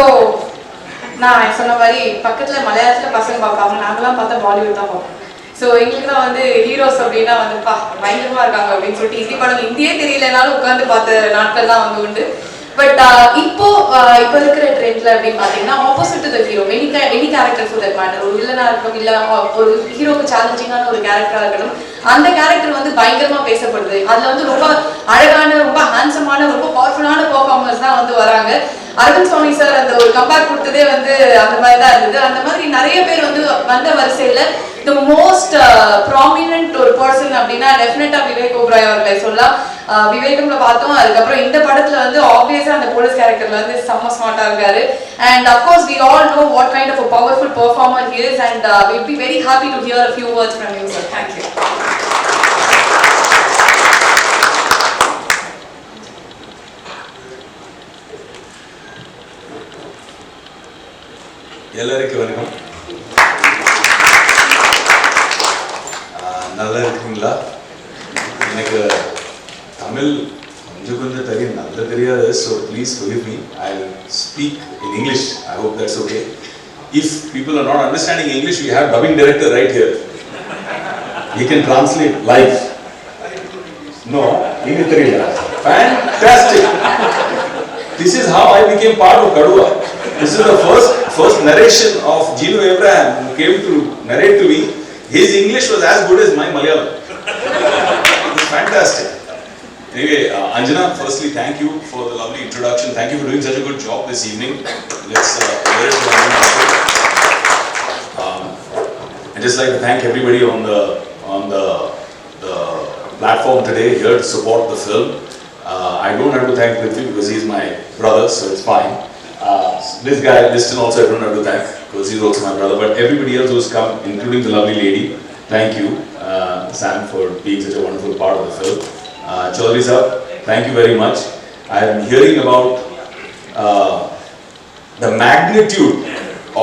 நான் சொன்ன மாதிரி பக்கத்தில் மலையாளத்தில் பசங்க பார்ப்பாங்க, நாங்களாம் பார்த்தா பாலிவுட் தான் பார்ப்போம். ஸோ எங்களுக்கு தான் வந்து ஹீரோஸ் அப்படின்னா வந்துப்பா பயங்கரமாக இருக்காங்க அப்படின்னு சொல்லிட்டு ஹிந்தி படம் ஹிந்தியே தெரியலனாலும் உட்காந்து பார்த்த நாட்கள் தான் வந்து உண்டு. பட் இப்போ இருக்கிற ட்ரெண்ட்ல அப்படின்னு பார்த்தீங்கன்னா opposite to the hero any character for that matter, ஒரு வில்லனாக இருக்கட்டும் இல்லை ஒரு ஹீரோக்கு சேலஞ்சிங்கான ஒரு கேரக்டராக இருக்கட்டும், அந்த கேரக்டர் வந்து பயங்கரமா பேசப்படுது. அதுல வந்து ரொம்ப அழகான, ரொம்ப ஹேண்ட்ஸமான, ரொம்ப பவர்ஃபுல்லான பெர்ஃபார்மர்ஸ் தான் வந்து வராங்க. அரவிந்த் சுவாமி சார் அந்த ஒரு கம்பேர் கொடுத்ததே வந்து அந்த மாதிரி தான் இருந்தது. அந்த மாதிரி நிறைய பேர் வந்து வந்த வரிசையில த மோஸ்ட் ப்ராமினன்ட் ஒரு பர்சன் அப்படின்னா டெஃபினட்டா விவேக் ஓப்ராய் அவர்களை சொல்லலாம். விவேகம்ல பார்த்தோம். அதுக்கப்புறம் இந்த படத்துல வந்து ஆப்வியஸா அந்த போலீஸ் கேரக்டர்ல வந்து செம்ம ஸ்மார்ட்டா இருக்காரு. And of course we all know what kind of a powerful performer he is and we'll be very happy to hear a few words from you sir. Thank you. எல்லாருக்கும் வணக்கம். நல்லா இருக்கீங்களா? எனக்கு தமிழ் கொஞ்சம் தெரியும், நல்லா தெரியாது. So please forgive me. I'll speak in English. I hope that's okay. If people are not understanding English, we have dubbing director right here. He can translate live. No, English தெரியுமா? Fantastic. This is how I became part of Kaduva. This is the first narration of Gino Abraham who came to narrate to me. His English was as good as my Malayalam. It was fantastic. Anyway, Anjana, firstly, thank you for the lovely introduction. Thank you for doing such a good job this evening. Let's hear it from Anjana. I'd just like to thank everybody on the platform today here to support the film. I don't have to thank Pritvi because he's my brother, so it's fine. This guy, Liston, also I don't have to thank because he's also my brother. But everybody else who's come, including the lovely lady, thank you, Sam, for being such a wonderful part of the film. Chaudhary sir, thank you very much. I am hearing about the magnitude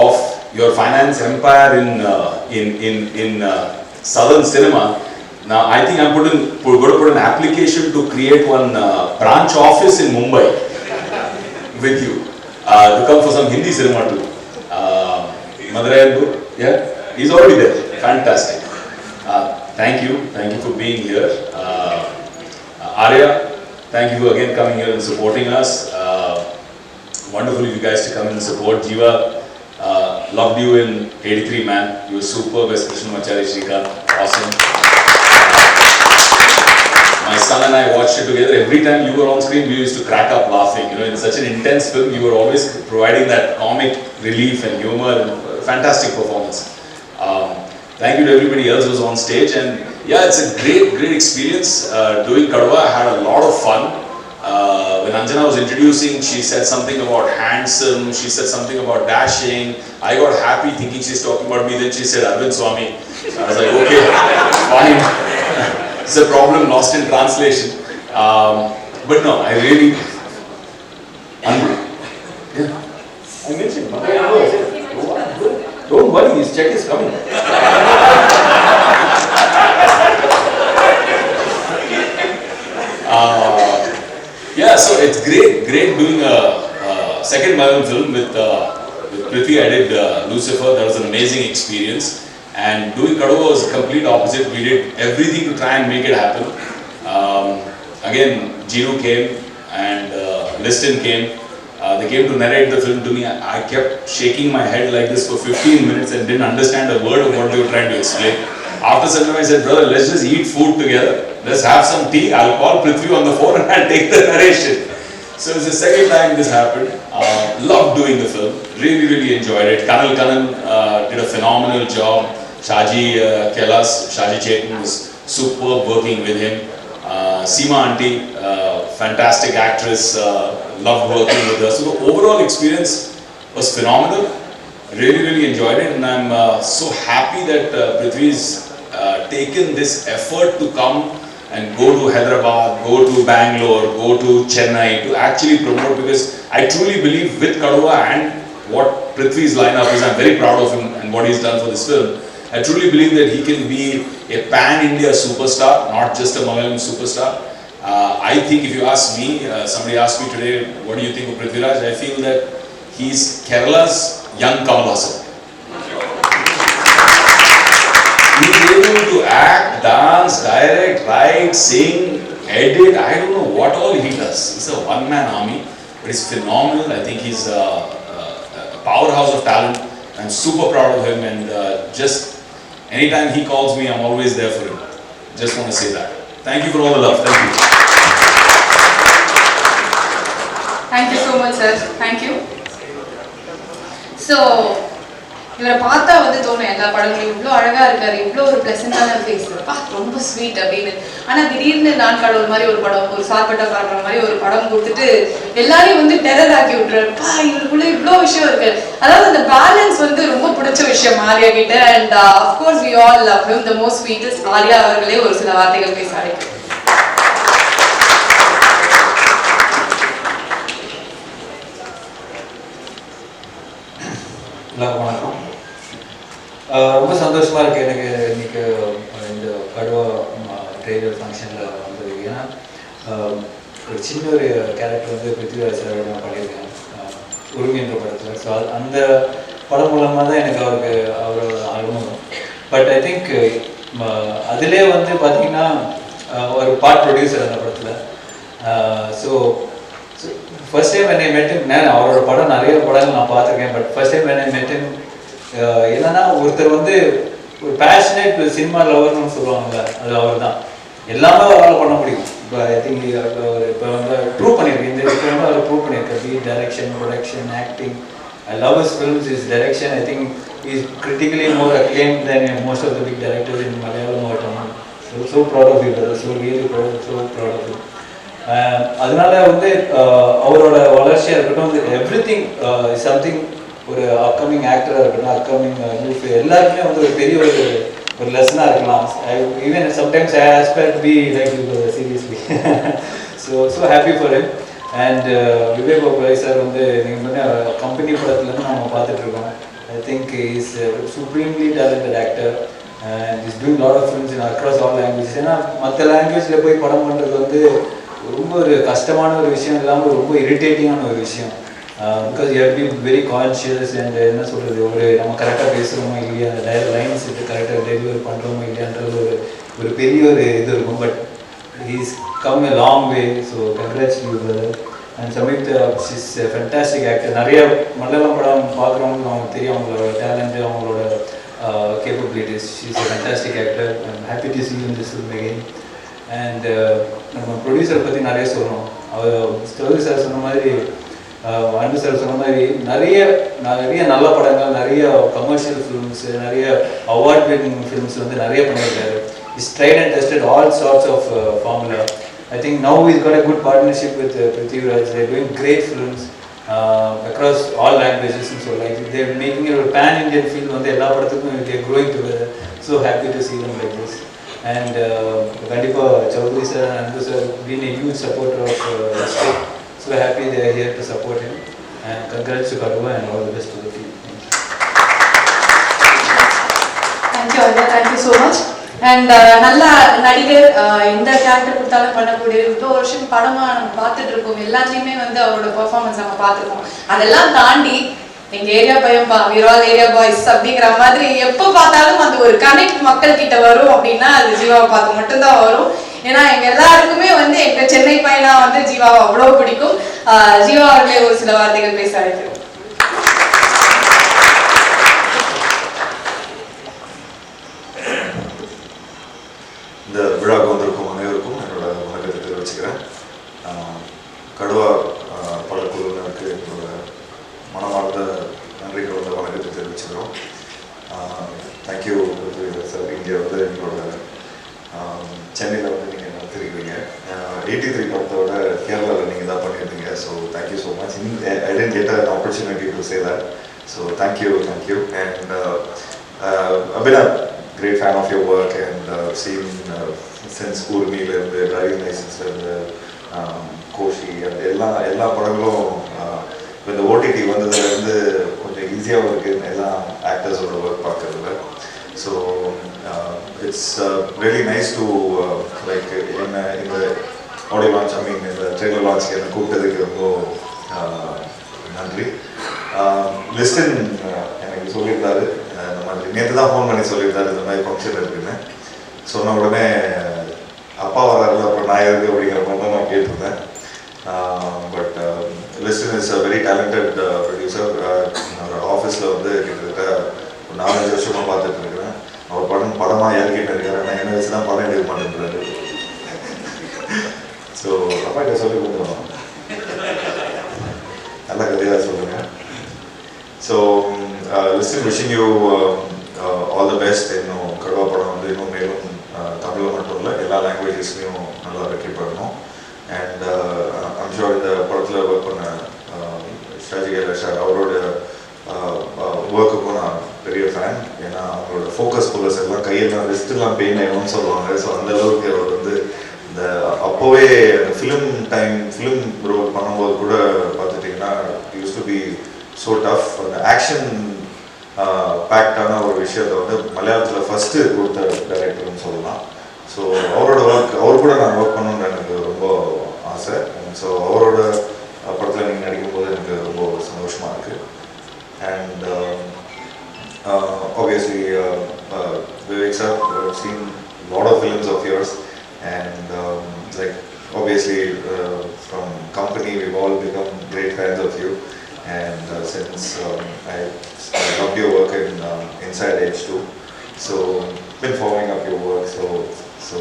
of your finance empire in southern cinema. Now, I think I'm going to put an application to create one branch office in Mumbai with you to come for some Hindi cinema too. Madurai, yeah, he's already there. Fantastic. Thank you for being here. Arya, thank you for again coming here and supporting us. Wonderful of you guys to come and support. Jiva, loved you in 83 Man. You were superb as Krishna Machari Shrikant. Awesome. My son and I watched it together. Every time you were on screen, we used to crack up laughing. You know, in such an intense film, you were always providing that comic relief and humor and fantastic performance. Thank you to everybody else who was on stage. And yeah, it's a great experience doing Kaduva. I had a lot of fun. When Anjana was introducing, she said something about handsome, she said something about dashing. I got happy thinking she's talking about me, then she said Arvind Swami. So I was like, okay, fine. It's a problem lost in translation. But no, I really... Yeah. I mentioned, don't worry, his check is coming. Yeah, so it's great doing a second Malayalam film with Pritvi. I did Lucifer. That was an amazing experience. And doing Kaduva was the complete opposite. We did everything to try and make it happen. Again, Gino came and Liston came. They came to narrate the film to me. I kept shaking my head like this for 15 minutes and didn't understand a word of what they were trying to explain. After some time I said, brother, let's just eat food together. Let's have some tea. I'll call Pritvi on the phone and I'll take the narration. So it's the second time this happened. Loved doing the film. Really enjoyed it. Kanal did a phenomenal job. Shaji Kelas, Shaji Chetan was superb working with him. Seema auntie, fantastic actress. Loved working with her. So the overall experience was phenomenal. Really enjoyed it, and I'm so happy that Pritvi's taken this effort to come and go to Hyderabad, go to Bangalore, go to Chennai to actually promote, because I truly believe with Kaduva and what Pritvi's lineup is, I'm very proud of him and what he's done for this film. I truly believe that he can be a pan-India superstar, not just a Malayalam superstar. I think if you ask me, somebody asked me today, what do you think of Pritvi Raj? I feel that he's Kerala's young Kamal Haasan. He is able to act, dance, direct, write, sing, edit. I don't know what all he does. He's a one-man army, but he's phenomenal. I think he's a powerhouse of talent. I'm super proud of him, and just anytime he calls me, I'm always there for him. Just want to say that. Thank you for all the love. Thank you. Thank you so much, sir. Thank you. So, இவரை பார்த்தா வந்து தோணும் எல்லா படங்களும் இவ்வளோ அழகாக இருக்காரு, இவ்வளோ ஒரு ப்ளசண்டான ஃபேஸ், பா ரொம்ப ஸ்வீட் அப்படின்னு. ஆனால் திடீர்னு நான் கடவுள் மாதிரி ஒரு படம், ஒரு சார்பட்ட பாடுற மாதிரி ஒரு படம் கொடுத்துட்டு எல்லாரையும் வந்து டெரர் ஆக்கி விட்டுறாரு. பா இவருக்குள்ள இவ்வளோ விஷயம் இருக்கு. அதாவது அந்த பேலன்ஸ் வந்து ரொம்ப பிடிச்ச விஷயம் ஆர்யா கிட்ட. And of course we all love him. The most sweetest Arya அவர்களே ஒரு சில வார்த்தைகள் பேச அழைக்கும். எல்லாருக்கும் வணக்கம். ரொம்ப சந்தோஷமாக இருக்குது எனக்கு இன்றைக்கி இந்த கடுவா ட்ரெய்லர் ஃபங்க்ஷனில் வந்தது. ஏன்னா ஒரு சின்ன ஒரு கேரக்டர் வந்து பிருத்திவிராஜ் சார் நான் பண்ணியிருக்கேன் உரிமை என்ற படத்தில். ஸோ அந்த படம் மூலமாக தான் எனக்கு அவரோட அறிமுகம். பட் ஐ திங்க் அதிலே வந்து பார்த்திங்கன்னா ஒரு பார்ட் ப்ரொடியூசர் அந்த படத்தில். ஸோ ஃபர்ஸ்ட் டைம் என்னை மெட்டின், நான் அவரோட படம் நிறைய படங்கள் நான் பார்த்துருக்கேன். பட் ஃபர்ஸ்ட் டைம் என்னை மெட்டின் என்னன்னா ஒருத்தர் வந்து ஒரு பேஷனேட் சினிமா லவர்னு சொல்லுவாங்கல்ல, அது அவர் தான். எல்லாமே அவரால் பண்ண முடியும். இப்போ ஐ திங்க் இப்போ வந்து ப்ரூவ் பண்ணியிருக்கேன், இந்த விஷயம் அவர் ப்ரூவ் பண்ணியிருக்கேன். Be direction, production, acting. I love his films, his direction. I think he's critically more acclaimed than most of the big directors in Malayalam or Tamil. So proud of you, brother. So really proud, so proud of you. அதனால வந்து அவரோட வளர்ச்சியாக இருக்கட்டும், everything is something. ஒரு upcoming ஆக்டராக இருக்கட்டும், upcoming news எல்லாருக்குமே வந்து ஒரு பெரிய ஒரு லெசனாக இருக்கலாம். Even sometimes I aspire to be like you seriously. So happy for it. And Vivek Oberoi sir வந்து நீங்கள் வந்து கம்பெனி படத்துலேருந்து நம்ம பார்த்துட்ருக்கோம். I think is supremely talented actor and is doing lot of films in across all languages. ஏன்னா மற்ற லாங்குவேஜில் போய் படம் பண்ணுறது வந்து ரொம்ப ஒரு கஷ்டமான ஒரு விஷயம் இல்லாமல் ரொம்ப இரிட்டேட்டிங்கான ஒரு விஷயம். Because you have be very conscious. And என்ன சொல்கிறது, ஒரு நம்ம கரெக்டாக பேசுகிறோமோ இல்லையா, லைன்ஸ் இது கரெக்டாக டெலிவரி பண்ணுறோமோ இல்லையான்றது ஒரு பெரிய ஒரு இது இருக்கும். But he's come a long way. So congrats you brother. And Samith she's a fantastic actor. நிறைய மலையாளம் படம் பார்க்குறவங்களுக்கு அவங்களுக்கு தெரியும் அவங்களோட டேலண்ட்டு, அவங்களோட capabilities. She's a fantastic actor. I'm happy to see in this film again. And நம்ம ப்ரொடியூசர் பற்றி நிறைய சொல்லணும். அவர் ஸ்டோரி சார் சொன்ன மாதிரி, அன்பு சார் சொன்ன மாதிரி நிறைய நல்ல படங்கள், நிறைய கமர்ஷியல் ஃபிலிம்ஸ், நிறைய அவார்ட் வின்னிங் ஃபிலிம்ஸ் வந்து நிறைய பண்ணியிருக்காரு. He's tried and tested all sorts of formula. I think now he's got a good partnership with Pritvi Raj. They're doing great films across all languages. And so like they're making it a pan-Indian film. On the ella padathukum they're growing together. So happy to see them like this. And Kandipa Chaudhary sir and Anbu sir been a huge supporter of Rashtriya. So happy they are here to support him. And congrats to Kaduva and all the best to the team. Thank you Arya, thank you so much. And நல்ல நடிகர், எந்த character கொடுத்தாலும் பண்ணக்கூடிய, இவ்வளோ வருஷம் படமாக நம்ம பார்த்துட்டு இருக்கோம். எல்லாத்துலேயுமே வந்து அவரோட பெர்ஃபார்மன்ஸ் நம்ம பார்த்துருக்கோம். அதெல்லாம் தாண்டி எங்கள் ஏரியா பையன்பா, வீர் ஆல் ஏரியா பாய்ஸ் அப்படிங்கிற மாதிரி எப்போ பார்த்தாலும் அந்த ஒரு கனெக்ட் மக்கள் கிட்ட வரும் அப்படின்னா அது ஜீவாவை பார்த்து மட்டும்தான் வரும். ஏன்னா எங்கள் எல்லாருக்குமே வந்து எங்கள் சென்னை பையனா வந்து ஜீவாவை அவ்வளோ பிடிக்கும். ஜீவா அவர்களே ஒரு சில வார்த்தைகள் பேச அழைக்கிறோம். இந்த விழாவுக்கு வந்திருக்கும் அனைவருக்கும் என்னோட வணக்கத்தை தெரிவிச்சுக்கிறேன். கடுவா படக்குழுவினருக்கு என்னோட மனமார்ந்த நன்றி கலந்த வணக்கத்தை தெரிவிச்சுக்கிறோம். Thank you sir. இங்கே வந்து எங்களோட சென்னையில் வந்து நீங்கள் நடத்திருக்கிறீங்க. 83 படத்தோட கேரளாவில் நீங்கள் தான் பண்ணியிருந்தீங்க. So thank you so much. I tent get an opportunity to say that. So thank you. And I've been a great fan of your work and seen since Urmila and the driving license and Koshi and எல்லா படங்களும் இந்த OTT வந்ததுலேருந்து கொஞ்சம் ஈஸியாகவும் இருக்குது எல்லா ஆக்டர்ஸோட work பார்க்குறதுல. So it's really nice to like என்ன இந்த ஆடியோ லான்ச், இந்த ட்ரெய்லர் லான்ச்க்கு என்னை கூப்பிட்டதுக்கு ரொம்ப நன்றி. லிஸ்டன் எனக்கு சொல்லியிருந்தாரு, இந்த மாதிரி நேற்று தான் ஃபோன் பண்ணி சொல்லியிருந்தாரு இந்த மாதிரி ஃபங்க்ஷன் இருக்குன்னு. சொன்ன உடனே அப்பா வராருல அப்புறம் நான் இருக்கு அப்படிங்கிற மாதிரி தான் நான் கேட்டிருந்தேன். But listen is a very talented producer. என்னோட ஆஃபீஸில் வந்து கிட்டத்தட்ட ஒரு 4-5 வருஷமாக பார்த்துட்டு இருக்கிறேன். அவர் படமாக இறக்கிட்டு இருக்காரு. ஆனால் என்ன வச்சு தான் படம் எடுக்க மாட்டேன்றாரு. ஸோ அப்பா கிட்ட சொல்லி கொடுத்துருவோம், நல்ல கதையாக சொல்லுங்கள். So listen wishing you all the best. இன்னும் கடுவா படம் வந்து இன்னும் மேலும் தமிழில் மட்டும் இல்லை எல்லா லாங்குவேஜஸ்லையும் நல்லா வெற்றி பெறணும். அண்ட் ஐம் ஷூர் இந்த படத்தில் ஒர்க் பண்ண ஷாஜி கைலாஷ் அவரோட ஒர்க்குக்கும் நான் பெரிய ஃபேன். ஏன்னா அவங்களோட ஃபோக்கஸ் புல்லர்ஸ் எல்லாம் கையெல்லாம் ரிஸ்ட்லாம் பெயின் ஆகிடும்னு சொல்லுவாங்க. ஸோ அந்தளவுக்கு அவர் வந்து இந்த அப்போவே ஃபிலிம் ரோல் பண்ணும்போது கூட பார்த்துட்டிங்கன்னா use to be so tough. அந்த ஆக்ஷன் பேக்டான ஒரு விஷயத்தை வந்து மலையாளத்தில் ஃபஸ்ட்டு கொடுத்த டைரக்டர்னு சொல்லலாம். ஸோ அவரோட ஒர்க் அவர் கூட நான் ஒர்க் பண்ணணுன்னு எனக்கு ரொம்ப ஆசை. ஸோ அவரோட படத்தில் நீங்கள் நடிக்கும்போது எனக்கு ரொம்ப சந்தோஷமாக இருக்குது. And obviously Vivek sir, I've seen a lot of films of yours, and like obviously from company we've all become great fans of you. And since I loved your work in Inside Edge too, so been following up your work. So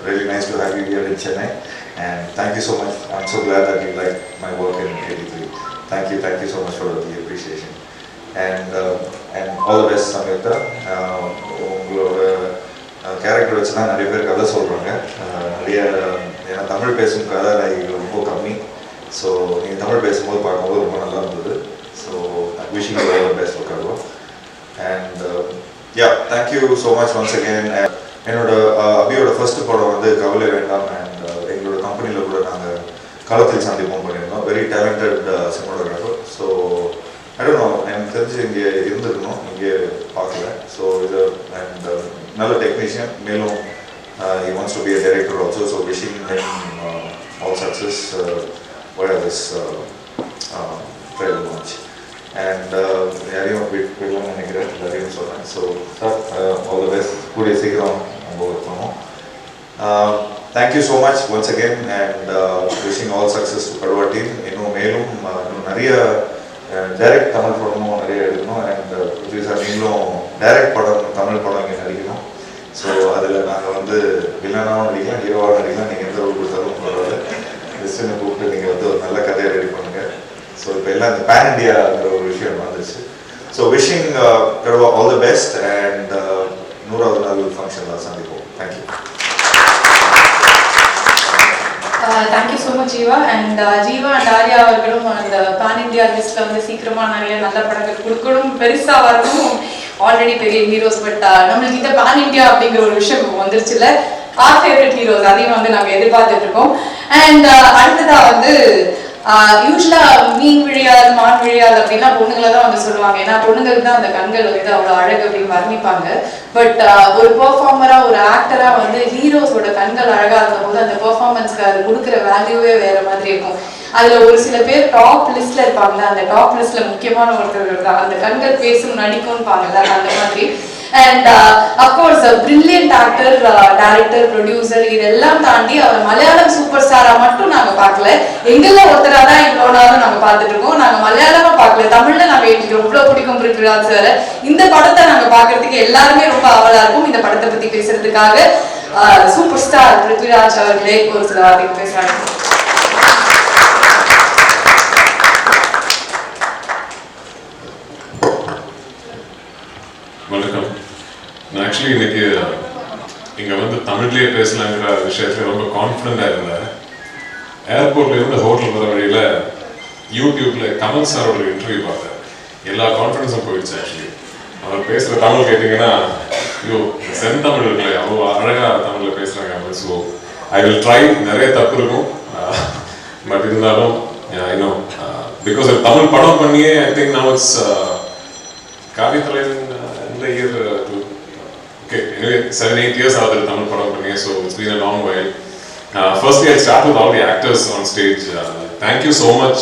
really nice to have you here in Chennai, and thank you so much. I'm so glad that you like my work in 83. Thank you so much for the appreciation. And all the best Samyukta. உங்களோட character வச்சு தான் நிறைய பேர் கதை சொல்கிறாங்க. நிறைய ஏன்னா தமிழ் பேசும் கதாநாயகிகள் ரொம்ப கம்மி. ஸோ நீங்கள் தமிழ் பேசும்போது பார்க்கும்போது ரொம்ப நல்லா இருந்தது. So wishing you all the best for Kaduva. And ya thank you so much once again. என்னோட அபியோட ஃபர்ஸ்ட் படம் வந்து கவலை வேண்டாம். அண்ட் எங்களோட கம்பெனியில் கூட நாங்கள் களத்தில் சந்திப்போம் பண்ணியிருந்தோம். Very talented cinematographer. So I don't know, எனக்கு தெரிஞ்சு இங்கே இருந்திருக்கணும், இங்கே பார்க்கல. ஸோ இது அண்ட் நல்ல டெக்னீஷியன். மேலும் he wants to be a director also. So wishing him all success via this trailer launch. And யாரையும் விடலாம்னு நினைக்கிறேன், எல்லாரையும் சொல்கிறேன். So sir all the best. கூடிய சீக்கிரம் நம்ம ஒர்க் பண்ணுவோம். Thank you so much once again, and wishing all success to Kaduva team. இன்னும் மேலும் இன்னும் நிறைய டைரக்ட் தமிழ் படமும் நிறைய எடுக்கணும். அண்ட் புதிய சார் நீங்களும் டைரக்ட் படம் தமிழ் படம் இங்கே நடிக்கணும். ஸோ அதில் நாங்கள் வந்து வில்லனாகவும் நடிக்கலாம், ஹீரோவாகவும் நடிக்கலாம். நீங்கள் எந்த ரோல் கொடுத்தாலும் பரவாயில்ல. லிஸ்டனை கூப்பிட்டு நீங்கள் வந்து ஒரு நல்ல கதையை ரெடி பண்ணுங்கள். ஸோ இப்போ எல்லாம் இந்த பேன் இண்டியாங்கிற ஒரு விஷயம் வந்துருச்சு. So wishing Kaduva all the best. And 100வது நாள் ஃபங்க்ஷனில் சந்திப்போம். Thank you. Thank you so much Jeeva. And Jeeva and Arya அவர்களும் அந்த pan India லிஸ்ட்ல வந்து சீக்கிரமா நிறைய நல்ல படங்கள் கொடுக்கணும், பெருசா வரணும். ஆல்ரெடி பெரிய ஹீரோஸ், பட் நம்மளுக்கு இந்த pan India அப்படிங்கிற ஒரு விஷயம் வந்துருச்சுல. our favorite heroes அதையும் வந்து நாங்க எதிர்பார்த்துட்டு இருக்கோம். அண்ட் அடுத்ததா வந்து யூஸ்வலா மீன் விழியாது மான் விழியாது அப்படின்னா பொண்ணுங்களை தான் வந்து சொல்லுவாங்க. ஏன்னா பொண்ணுங்களுக்கு தான் அந்த கண்கள் வந்து அவ்வளோ அழகு அப்படின்னு வர்ணிப்பாங்க. பட் ஒரு பெர்ஃபார்மரா ஒரு ஆக்டரா வந்து ஹீரோஸோட கண்கள் அழகா இருக்கும் போது அந்த பெர்ஃபார்மன்ஸ்க்கு அது கொடுக்குற வேல்யூவே வேற மாதிரி இருக்கும். அதுல ஒரு சில பேர் டாப் லிஸ்ட்ல இருப்பாங்க. அந்த டாப் லிஸ்ட்ல முக்கியமான ஒருத்தர் தான் அந்த கண்கள் பேசும் நடிக்கும்னு பாங்கல்ல, அந்த மாதிரி. And of course a brilliant actor, director, producer, இதெல்லாம் தாண்டி அவர் மலையாளம் சூப்பர் ஸ்டாரா மட்டும் நாங்க பார்க்கல, எங்கள ஒருத்தரா தான் இவ்வளவு நாளும் நாங்க பார்த்துட்டு இருக்கோம். நாங்க மலையாளமா பார்க்கல, தமிழ்ல நாங்க எங்களுக்கு ரொம்ப பிடிக்கும் பிருத்விராஜ் சார். இந்த படத்தை நாங்க பார்க்கறதுக்கு எல்லாருமே ரொம்ப ஆவலா இருக்கும். இந்த படத்தை பத்தி பேசுறதுக்காக சூப்பர் ஸ்டார் பிருத்விராஜ் அவர்களே ஒரு சில வார்த்தைகள் பேசுறாங்க. வணக்கம். நான் ஆக்சுவலி இன்னைக்கு இங்கே வந்து தமிழ்லேயே பேசலாங்கிற விஷயத்துல ரொம்ப கான்ஃபிடென்ட்டாக இருந்தேன். ஏர்போர்ட்ல இருந்து ஹோட்டல் வர வழியில் யூடியூப்பில் கமல் சாரோட இன்டர்வியூ பார்த்தேன். எல்லா கான்ஃபிடன்ஸும் போயிடுச்சு. ஆக்சுவலி அவர் பேசுகிற தமிழ் கேட்டிங்கன்னா ஐயோ செந்தமிழ் இருக்குல்ல, அவ்வளோ அழகாக தமிழில் பேசுகிறாங்க அவங்க. So I will try. நிறைய தப்பு இருக்கும், பட் இருந்தாலும் இன்னும் பிகாஸ் தமிழ் படம் பண்ணியே I think now it's Kaaviyathalaivan இந்த இயர் okay anyway 7-8 years ஆகுது தமிழ் படம் பண்ணி. So it's been a long while. Firstly I'll start with all the actors on stage. Thank you so much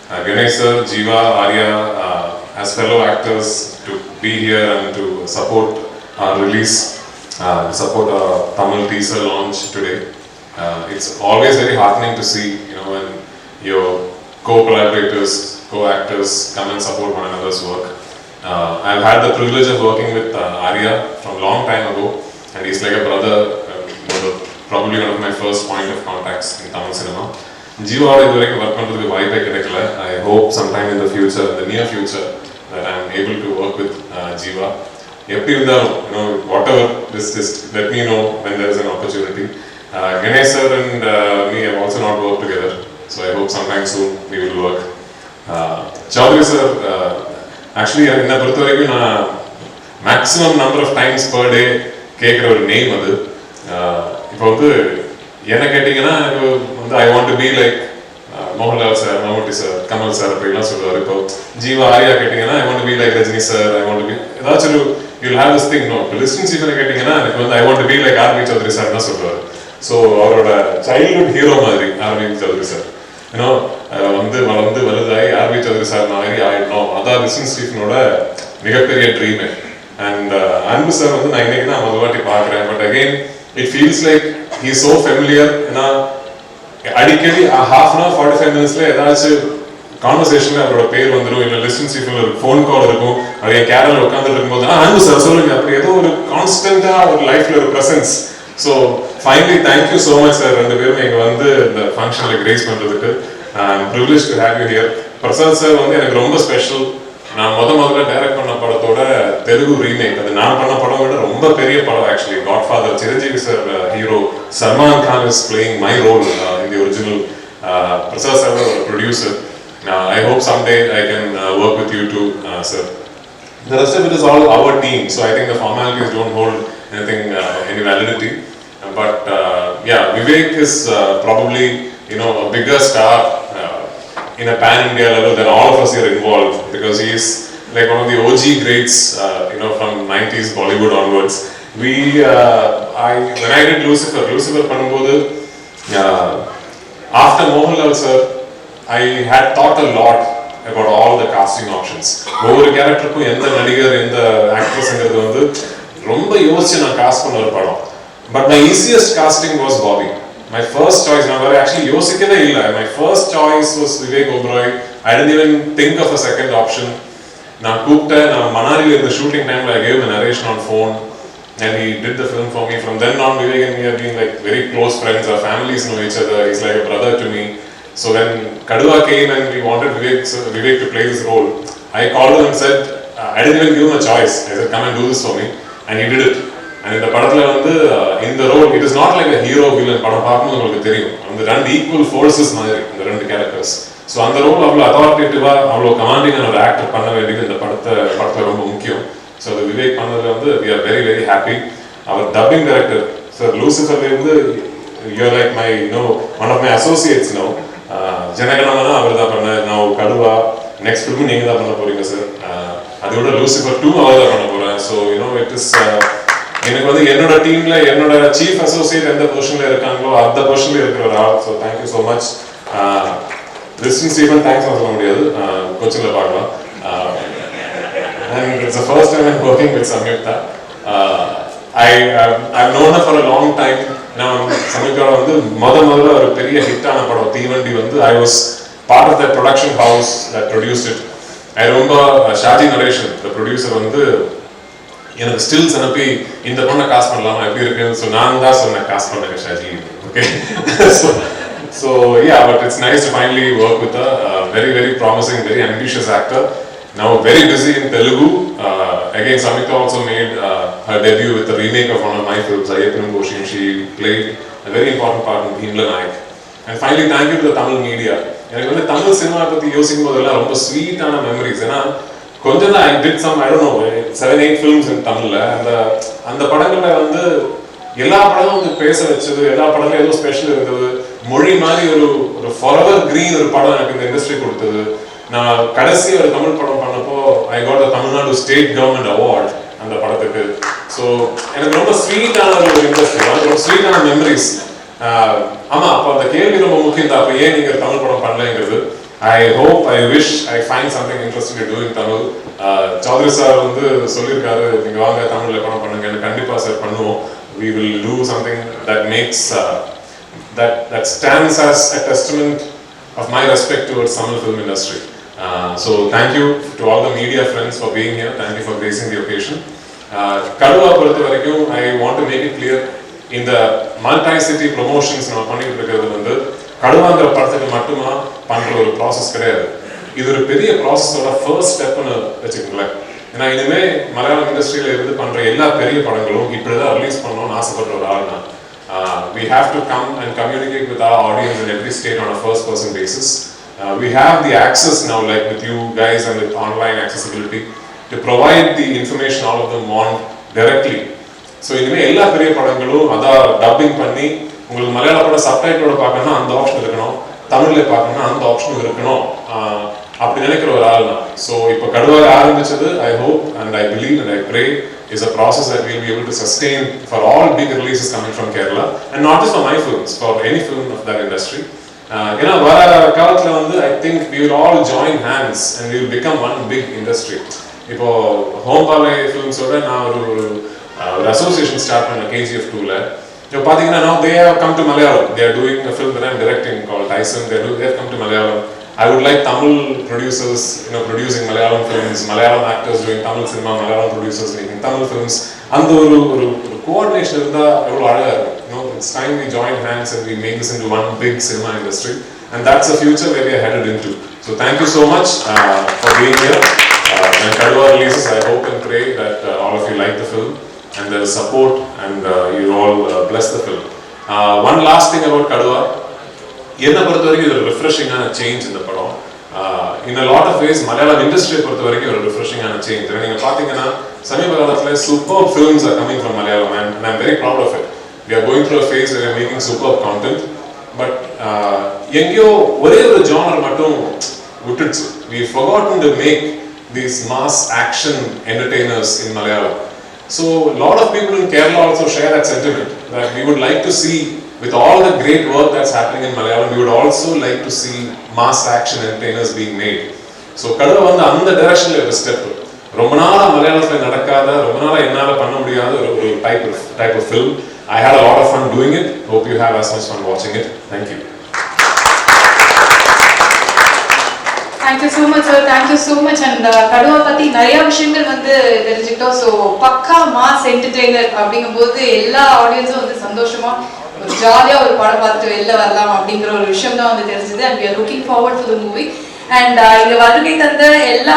Ganesh sir, Jiva, Arya, as fellow actors to be here and to support our release, support our Tamil teaser launch today. It's always very heartening to see, when your co-collaborators, co-actors come and support one another's work. I've had the privilege of working with Arya from a long time ago, and he's like a brother, probably one of my first point of contacts in Tamil cinema. Jiva iduvaraikku work pandradhukku vaaipe kedaikala. I hope sometime in the future, in the near future, that I am able to work with Jiva. Eppadi irundhalum, whatever, just let me know when there is an opportunity. Ganesh sir and me have also not worked together, so I hope sometime soon we will work. Chaudhary sir, actually enna porthavaraikku na maximum number of times per day கேட்குற ஒரு name அது. இப்போ வந்து என்ன கேட்டிங்கன்னா I want to be like Mohanlal sir, Mammootty sir, Kamal sir அப்படிலாம் சொல்லுவார். இப்போ ஜீவா ஆரியா கேட்டிங்கன்னா I want to be like Rajini sir, I want to be ஏதாச்சும் you'll have this thing. No, இப்போ லிஸ்டிங் சீஃபனை கேட்டிங்கன்னா எனக்கு வந்து I want to be like R.V. Chaudhary sir தான் சொல்லுவார். ஸோ அவரோட சைல்ட்ஹுட் ஹீரோ மாதிரி R.V. Chaudhary sir, வளர்ந்து வலுதாய் R.V. Chaudhary sir மாதிரி ஆயிடணும். அதான் லிஸ்டிங் சீஃபனோட மிகப்பெரிய ட்ரீமு. அண்ட் அன்பு சார் வந்து நான் இன்னைக்கு தான் முதல் வாட்டி பார்க்குறேன். But again it feels like he so familiar. ஏன்னா அடிக்கடி half an hour 45 minutesல ஏதாச்சும் கான்வர்சேஷன்ல அவரோட பேர் வந்துடும், இல்லை லிஸ்டிங் சீஃபில் ஒரு ஃபோன் கால் இருக்கும். அவர் என் கேரளில் உட்காந்துட்டு இருக்கும்போது அன்பு சார் சொல்லுங்க, அப்படி ஏதோ ஒரு கான்ஸ்டன்டாக ஒரு லைஃப்ல ஒரு presence. So finally thank you so much sir, ரெண்டு பேரும் இங்கே வந்து இந்த ஃபங்க்ஷனில் கிரேஸ் பண்ணுறதுக்கு. Privilege to have you here. Prasad sir வந்து எனக்கு ரொம்ப ஸ்பெஷல். நான் முதல்ல டைரக்ட் பண்ண படத்தோட தெலுங்கு ரீமேக், அது நான் பண்ண படம் விட ரொம்ப பெரிய படம் actually. Godfather, Chiranjeevi sir hero, Salman Khan is playing my role in the original. Prasad sir ஒரு producer. I hope someday I can work with you too, sir. The rest of it is all our team, so I think the formalities don't hold anything, any validity. But yeah, Vivek is probably a bigger star in a pan-India level than all of us here involved, because he is like one of the OG greats, from 90s Bollywood onwards. When I did Lucifer பண்ணும்போது, after Mohanlal sir, I had thought a lot about all the casting options. ஒவ்வொரு கேரக்டருக்கும் எந்த நடிகர் எந்த ஆக்ட்ரஸ்ங்கிறது வந்து ரொம்ப யோசிச்சு நான் cost பண்ண ஒரு படம். But my easiest casting was Bobby. My first choice, நான் வேற ஆக்சுவலி யோசிக்கவே இல்லை. My first choice was Vivek Oberoi. I didn't even think of a second option. நான் கூப்பிட்டேன், நான் மணாலியில் இருந்த ஷூட்டிங் டைமில் I gave a narration on phone and he did the film for me. From then on, Vivek and me have been like very close friends. Our families know each other. He's like a brother to me. So when Kaduva came and we wanted Vivek to play this role, I called him and said, I didn't even give him a choice. I said, come and do this for me. And he did it. And in the படத்துல வந்து இந்த role, it is not like a hero villain. படம் பார்க்கும்போது உங்களுக்கு தெரியும், அந்த ரெண்டு equal forces மாதிரி இந்த ரெண்டு கேரக்டர்ஸ். ஸோ அந்த ரோல் அவ்வளோ அத்தாரிட்டேட்டிவா, அவ்வளோ கமாண்டிங்கான ஒரு ஆக்டர் பண்ண வேண்டியது இந்த படத்துல ரொம்ப முக்கியம். ஸோ அது விவேக் பண்ணதுல வந்து we are very very happy. அவர் டப்பிங் டைரக்டர் சார், லூசிஃபர்ல இருந்து you are like my one of my associates now. ஜனகணமனா அவர் தான் பண்ண. நான் கடுவா நெக்ஸ்ட் ஃபிலிம் நீங்க தான் பண்ண போறீங்க சார். அதோட லூசிஃபர் 2 அவர் தான் பண்ண போறேன். ஸோ இட் இஸ் எனக்கு வந்து என்னோட டீம்ல என்னோட சீஃப் அசோசியேட் எந்த பொசிஷன்ல இருக்காங்களோ அந்த பொசிஷன்ல இருக்கிற ஒரு ஆள். So thank you so much. Listing Stephen thanks சொல்ல முடியாது, கொச்சின்ல பார்க்கலாம். And it's the first time I'm working with Samyukta. I've known her for a long time. நான் சமீபத்தில் வந்து முதல்ல ஒரு பெரிய ஹிட்டான படம் தீவண்டி வந்து I was part of that production house that produced it. I remember Shaji narration, the producer, வந்து எனக்கு ஸ்டில்ஸ் அனுப்பி இந்த பொண்ணை காஸ்ட் பண்ணலாமா எப்படி இருக்குன்னு. ஸோ நான் தான் சொன்னேன் காஸ்ட் பண்ணுங்க Shaji. Okay, so yeah, but it's nice to finally work with a very very promising, very ambitious actor. Now very busy in Telugu. Again, Samyukta also made her debut with the remake of one of my films, Ayyappanum Koshim. She played a very important part in Bhimla Nayak. And finally, thank you to the Tamil media. எனக்கு வந்து Tamil cinema பற்றி யோசிக்கும் போதெல்லாம் ரொம்ப ஸ்வீட்டான memories. ஏன்னா கொஞ்சம் தான் I did some, I don't know, 7-8 films in தமிழ்ல. அந்த படங்கள்ல வந்து எல்லா படமும் வந்து பேச வச்சது, எல்லா படங்களும் ஏதோ ஸ்பெஷல் இருந்தது. மொழி மாதிரி ஒரு ஃபாரெவர் கிரீன் ஒரு படம் எனக்கு இந்த இண்டஸ்ட்ரி கொடுத்தது. நான் கடைசி ஒரு தமிழ் படம் பண்ணப்போ I got the Tamil Nadu state government award அந்த படத்துக்கு. ஸோ எனக்கு ரொம்ப ஸ்வீட்டான ஒரு இண்டஸ்ட்ரி, ரொம்ப ஸ்வீட்டான மெமரிஸ். ஆமா, அப்போ அந்த கேள்வி ரொம்ப முக்கியம் தான், அப்போ ஏன் நீங்க தமிழ் படம் பண்ணலைங்கிறது. I hope, I wish I find something interesting to do in Tamil. Chaudhary sir வந்து சொல்லியிருக்காரு, நீங்க வாங்க தமிழ்ல படம் பண்ணுங்க, கண்டிப்பா சார் பண்ணுவோம். We will do something that makes that stands as a testament of my respect towards Tamil film industry. So thank you to all the media friends for being here. Thank you for gracing the occasion. Kaduva பொறுத்த வரைக்கும் I want to make it clear, இந்த multi-city promotions நம்ம பண்ணிட்டு இருக்கிறது வந்து கடுவாங்கிற படத்துக்கு மட்டுமா பண்ற ஒரு ப்ராசஸ் கிடையாது. இது ஒரு பெரிய ப்ராசஸோட ஃபர்ஸ்ட் ஸ்டெப்னு வச்சுக்கோங்களேன். ஏன்னா இனிமே மலையாளம் இண்டஸ்ட்ரியில இருந்து பண்ற எல்லா பெரிய படங்களும் இப்படிதான் ரிலீஸ் பண்ணணும்னு ஆசைப்படுற ஒரு ஆள் தான். We have to come and communicate with our audience in every state on a first person basis. We have the access now, like with you guys and with online accessibility, to provide the information all of them on directly. So இனிமே எல்லா பெரிய படங்களும் அதான் dubbing பண்ணி உங்களுக்கு மலையாள படம் சப்டைட்டிலோட பார்க்கணும்னா அந்த ஆப்ஷன் இருக்கணும், தமிழ்ல பார்க்கணும்னா அந்த ஆப்ஷனும் இருக்கணும், அப்படி நினைக்கிற ஒரு ஆள் தான். ஸோ இப்போ கடுவாக ஆரம்பிச்சது I hope and I believe and I pray is a process that we'll be able to sustain for all big releases coming from Kerala, and not just for my films, for any film of that industry. ஏன்னா வர காலத்தில் வந்து I think we will all join hands and we will become one big industry. இப்போ ஹோம்பாலே ஃபிலிம்ஸோட நான் ஒரு association start பண்ண KGF 2ல. இப்போ பார்த்தீங்கன்னா now they have come to Malayalam. They are doing a film that I am directing called Tyson. They have come to Malayalam. I would like Tamil producers, producing Malayalam films, Malayalam actors doing Tamil cinema, Malayalam producers making Tamil films. And ஒரு coordination இருந்தா எவ்வளவு அழகா இருக்கும். It's time we join hands and we make this into one big cinema industry, and that's the future where we are headed into. So thank you so much for being here. When Kaduva releases, I hope and pray that all of you like the film and there is support and you all bless the film. One last thing about Kaduva. என்னை பொறுத்த வரைக்கும் இது ஒரு ரிஃப்ரெஷிங்கான change இந்த படம். In a lot of ways Malayalam இண்டஸ்ட்ரியை பொறுத்த வரைக்கும் ஒரு ரிஃப்ரெஷிங்கான சேஞ்ச். நீங்கள் பார்த்தீங்கன்னா சமீப காலத்தில் super films are coming from Malayalam and I'm very proud of it. We are going through a phase where we are making superb content, but எங்கேயோ ஒரே ஒரு ஜானர் மட்டும் விட்டுடுச்சு. We've forgotten to make these mass action entertainers in Malayalam. So a lot of people in Kerala also share that sentiment that we would like to see, with all the great work that's happening in Malayalam, we would also like to see mass action entertainers being made. So Kaduva வந்து அந்த டைரக்ஷன்ல ஒரு step. ரொம்ப நாளா மலையாளத்துல நடக்காத, ரொம்ப நாளா என்னால பண்ண முடியாத ஒரு type of film. I had a lot of fun doing it. Hope you have as much fun watching it. Thank you. Thank you so much sir, thank you so much. And Kaduva பத்தி நிறைய விஷயங்கள் வந்து தெரிஞ்சுக்கிட்டோம். So பக்கா mass entertainer அப்படிங்கும்போது எல்லா ஆடியன்ஸும் வந்து சந்தோஷமா ஒரு ஜாலியாக ஒரு படம் பார்த்துட்டு வெளில வரலாம் அப்படிங்கிற ஒரு விஷயம் தான் வந்து தெரிஞ்சது. And we are looking forward to the movie. And இந்த வருகை தந்த எல்லா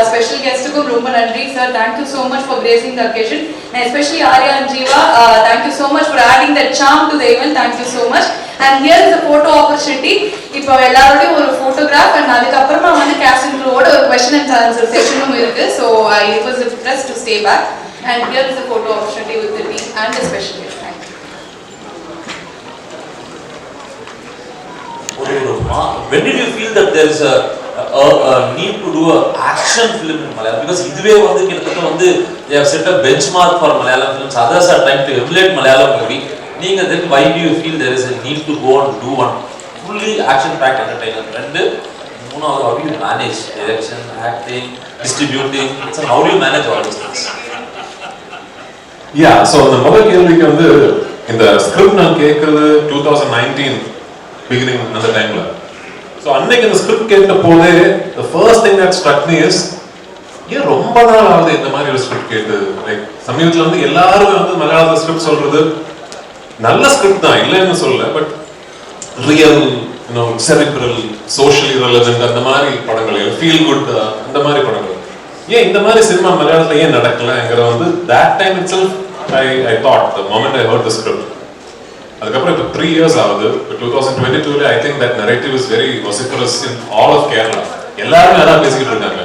ஸ்பெஷல் கெஸ்ட்டுக்கும் ரொம்ப நன்றி sir. Thank you so much for grazing the occasion. And especially Arya and Jeeva, thank you so much for adding that charm to the event. Thank you so much. And here is a photo opportunity. இப்போ எல்லாரோடையும் ஒரு photograph and அதுக்கப்புறமா வந்து caste and க்ரூவோட ஒரு question and answer செஷனும் இருக்கு. So I request the press to stay back. And here is a photo opportunity with the team and the special guest. When did you feel that there is a need to do an action film in Malayalam? Because இதுவே வந்து கிட்டத்தட்ட வந்து they have set a benchmark for Malayalam films. Others are trying to emulate Malayalam movie. நீங்க then why do you feel there is a need to go and do one fully action-packed entertainer? And மூணாவது, how do you manage direction, acting, distributing? So how do you manage all these things? Yeah, so the முதல் கேள்விக்கு வந்து இந்த script நான் கேட்கறது 2019 beginning அந்த டைம்ல. So அன்னைக்கு இந்த ஸ்கிரிப்ட் கேட்ட போதே the first thing that struck me is, ஏன் ரொம்ப நாள் ஆகுது இந்த மாதிரி ஒரு ஸ்கிரிப்ட் கேட்டு. லைக் சமீபத்தில் வந்து எல்லாருமே வந்து மலையாளத்தில் ஸ்கிரிப்ட் சொல்றது நல்ல ஸ்கிரிப்ட் தான், இல்லைன்னு சொல்லல, but real cerebral socially relevant அந்த மாதிரி படங்கள், ஃபீல் குட் அந்த மாதிரி படங்கள். ஏன் இந்த மாதிரி சினிமா மலையாளத்தில் ஏன் நடக்கலங்கிற வந்து that time itself I thought the moment I heard the script. அதுக்கப்புறம் இப்போ 3 years ஆகுது. இப்போ 2022ல I think that narrative is very vociferous in all of Kerala. எல்லாருமே அதான் பேசிக்கிட்டு இருக்காங்க.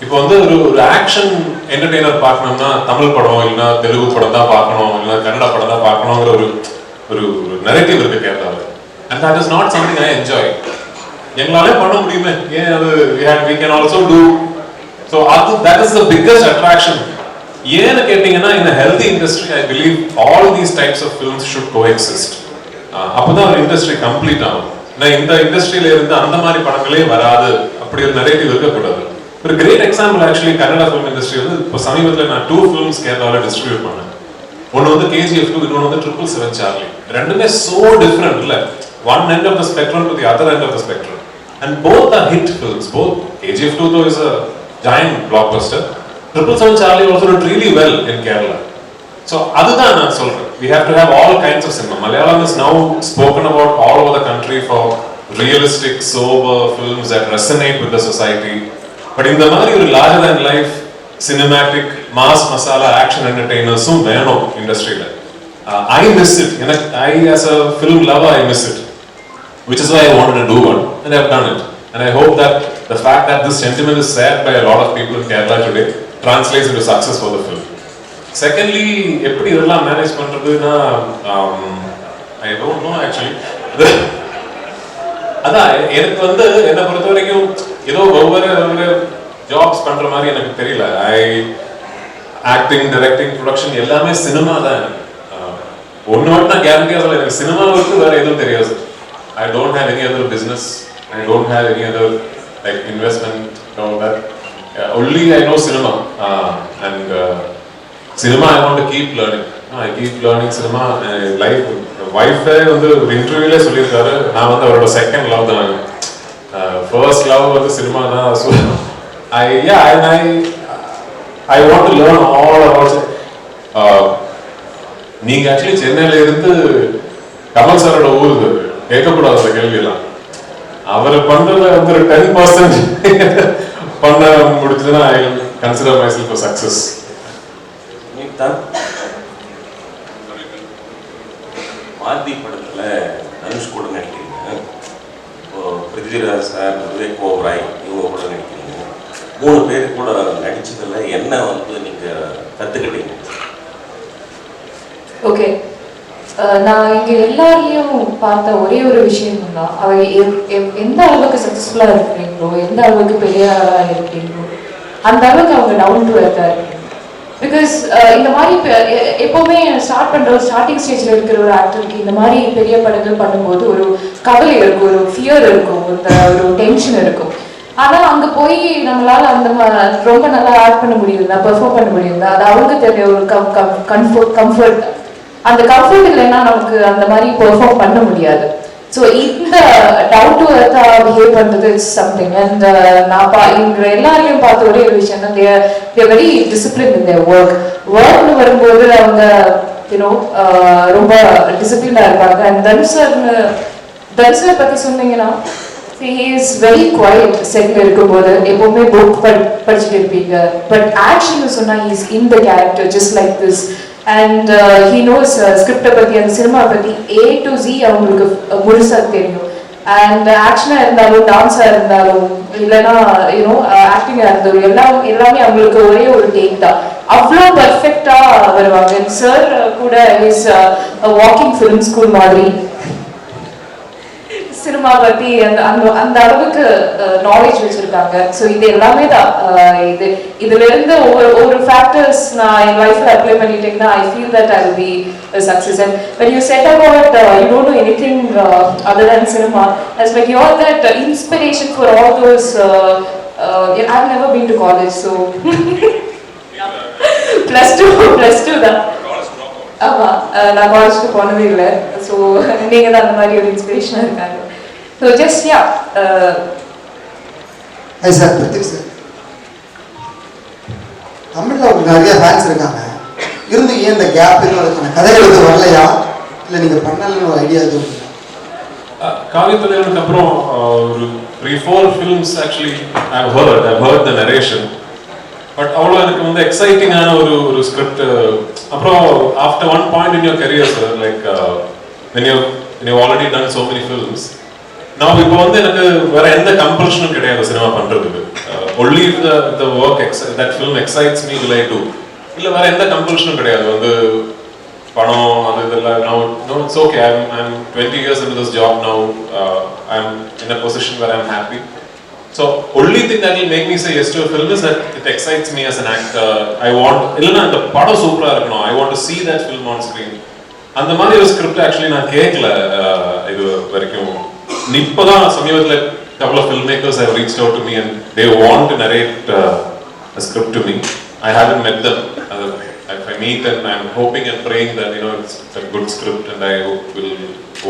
இப்போ வந்து ஒரு ஆக்ஷன் என்டர்டெய்னர் பார்க்கணும்னா தமிழ் படம் இல்லைன்னா தெலுங்கு படம் தான் பார்க்கணும், இல்லைன்னா கன்னடா படம் தான் பார்க்கணுங்கிற ஒரு நரேட்டிவ் இருக்கு கேரளாவில். And that is not something I enjoy. எங்களாலே பண்ண முடியுமே, ஏன் அது we can also do. So that is the biggest attraction. ஏன்னு கேட்டீங்கன்னா, in a healthy industry I believe all these types of films should coexist. அப்பதான் ஒரு இண்டஸ்ட்ரி கம்ப்ளீட் ஆகும். ஏன்னா இந்த இண்டஸ்ட்ரியில இருந்து அந்த மாதிரி படங்களே வராது அப்படி ஒரு நரேட்டிவ் இருக்கக்கூடாது. ஒரு great example actually Kannada film industry வந்து இப்போ சமீபத்தில் நான் 2 ஃபிலிம்ஸ் கேரளாவில் டிஸ்ட்ரிபியூட் பண்ணேன். ஒன்று வந்து KGF 2, இன்னொன்று வந்து 777 சார்லி. ரெண்டுமே so different இல்ல, one end of the spectrum to the other end of the spectrum, and both are hit films. Both KGF 2 though is a giant blockbuster, 777 Charlie also did really well in Kerala. So அதுதான் நான் சொல்றேன், we have to have all kinds of cinema. Malayalam is now spoken about all over the country for realistic, sober films that resonate with the society. But in the மாதிரி ஒரு larger than life cinematic mass masala action entertainers-um வேணும் இண்டஸ்ட்ரியில. I miss it. I as a film lover I miss it, which is why I wanted to do one, and I have done it. And I hope that the fact that this sentiment is shared by a lot of people in Kerala today translates into success for the film. Secondly, எப்படி இதெல்லாம் manage பண்றதுன்னா I don't know actually. அதான் எனக்கு வந்து என்னை பொறுத்த வரைக்கும் ஏதோ ஒவ்வொரு ஜாப்ஸ் பண்ற மாதிரி எனக்கு தெரியல. ஆக்டிங், டைரக்டிங், ப்ரொடக்ஷன் எல்லாமே சினிமா தான். ஒன்று மட்டும் நான் கேரண்டியாக சொல்ல, எனக்கு சினிமாவுக்கு வேற எதுவும் தெரியாது. I don't have any other business. I don't have any other like investment or that. Only I know cinema, and cinema I want to keep learning. I keep learning cinema. Life, wife வந்து ஒரு இன்டர்வியூலே சொல்லியிருக்காரு, நான் வந்து அவரோட second love தான். First love வந்து cinema தான். So I want to learn all about it. நீங்க ஆக்சுவலி சென்னையில இருந்து கமல் சாரோட ஊருக்கு கேட்கக்கூடாது அந்த கேள்வியெல்லாம். அவர் பண்றத வந்து ஒரு 10% பண்ண முடிஞ்சதுன்னா I will consider myself a success. மாதி படத்துல தனுஷ் கூட நடிக்கிறீங்க, பிருத்விராஜ் சார், விவேக் ஓபராய் இவங்க கூட நடிக்கிறீங்க. 3 பேர் கூட நடிச்சதுல என்ன வந்து நீங்க கத்துக்கிட்டீங்க? ஓகே, நான் இங்கே எல்லாரையும் பார்த்த ஒரே ஒரு விஷயம் தான், அவ எந்த அளவுக்கு சக்ஸஸ்ஃபுல்லாக இருக்கிறீங்களோ, எந்த அளவுக்கு பெரிய ஆளாக இருக்கிறீங்களோ, அந்த அளவுக்கு அவங்க டவுன் டு எர்த்தாக இருக்கீங்க. பிகாஸ் இந்த மாதிரி எப்போவுமே ஸ்டார்டிங் ஸ்டேஜில் இருக்கிற ஒரு ஆக்டருக்கு இந்த மாதிரி பெரிய படங்கள் பண்ணும்போது ஒரு கவலை இருக்கும், ஒரு ஃபியர் இருக்கும், ஒரு டென்ஷன் இருக்கும். ஆனால் அங்கே போய் நம்மளால் அந்த ரொம்ப நல்லா ஆக்ட் பண்ண முடியுதா, பெர்ஃபார்ம் பண்ண முடியுதா, அது அவங்க தெரிய ஒரு கம்ஃபர்ட். அந்த கம்ஃபர்ட் இல்லைன்னா நமக்கு அந்த மாதிரி பெர்ஃபார்ம் பண்ண முடியாது. ஸோ இந்த டவுன் டு எர்த்தாக பிஹேவ் பண்ணுறது இட்ஸ் சம்திங். அண்ட் நான் இங்கே எல்லாரையும் பார்த்த ஒரே ஒரு விஷயம் தான், தேர் வெரி டிசிப்ளின் இன் தேர் ஒர்க்னு வரும்போது அவங்க ரொம்ப டிசிப்ளினாக இருப்பாங்க. அண்ட் தனுஷை பற்றி சொன்னீங்கன்னா he is very quiet. Settle இருக்கும்போது எப்போவுமே புக் படிச்சுட்டு இருப்பீங்க, பட் ஆக்ஷன் சொன்னால் he is in the character just like this. And he knows ஸ்கிரிப்டை பற்றி, அந்த சினிமா பற்றி A to Z அவங்களுக்கு முழுசாக தெரியும். அண்ட் ஆக்ஷனாக இருந்தாலும், டான்ஸாக இருந்தாலும், இல்லைன்னா ஆக்டிங்காக இருந்தாலும் எல்லாமே அவங்களுக்கு ஒரே ஒரு டேக் தான். அவ்வளோ பர்ஃபெக்டாக வருவாங்க. சார் கூட இஸ் வாக்கிங் ஃபிலிம் ஸ்கூல் மாதிரி சினிமா பற்றி அந்த அளவுக்கு நாலேஜ் வச்சுருக்காங்க. ஸோ இது எல்லாமே தான். இதுலேருந்து ஒவ்வொரு ஃபேக்டர்ஸ் நான் என் லைஃப்பில் அப்ளை பண்ணிட்டேங்கன்னா I feel that I will be success. And when you said about you don't know anything other than cinema, as like you're that inspiration for all those I've never been to college, so plus 2 தான். ஆமாம், நான் காலேஜுக்கு போனதே இல்லை. So நீங்கள் தான் அந்த மாதிரி ஒரு இன்ஸ்பிரேஷனாக இருக்காங்க. So just hi sir, Prithvi sir. தமிழில் உங்களுக்கு நிறைய ஃபேன்ஸ் இருக்காங்க, இருந்து ஏன் இந்த கேப் அதுக்கான கதைகள் எதுவும் வரலையா, இல்லை நீங்கள் பண்ணலன்னு ஒரு ஐடியா எதுவும்? காவியத்துறைக்கு அப்புறம் ஒரு 3-4 films actually I've heard the narration. But அவ்வளோ எனக்கு வந்து எக்ஸைட்டிங்கான ஒரு ஸ்கிரிப்ட். அப்புறம் after one point in your career sir, like when you've already done so many films, நான் இப்போ வந்து எனக்கு வேற எந்த கம்பல்ஷனும் கிடையாது சினிமா பண்றதுக்கு. only if the work that film excites me will I do. இல்லை வேற எந்த கம்பல்ஷனும் கிடையாது. வந்து பணம் அது இதெல்லாம் no, it's okay. I'm 20 years into this job now. I'm in a position where I'm happy. So only thing that will make me say yes to a film is that it excites me as an actor. I want illana the pado super irukno, I want to see that film on screen. அந்த மாதிரி ஒரு script actually நான் கேட்கல இது வரைக்கும். இப்போதான் சமீபத்தில் couple of filmmakers have reached out to me and they want to narrate a script to me. I haven't met them. If I meet and I'm hoping and praying that it's a good script and I will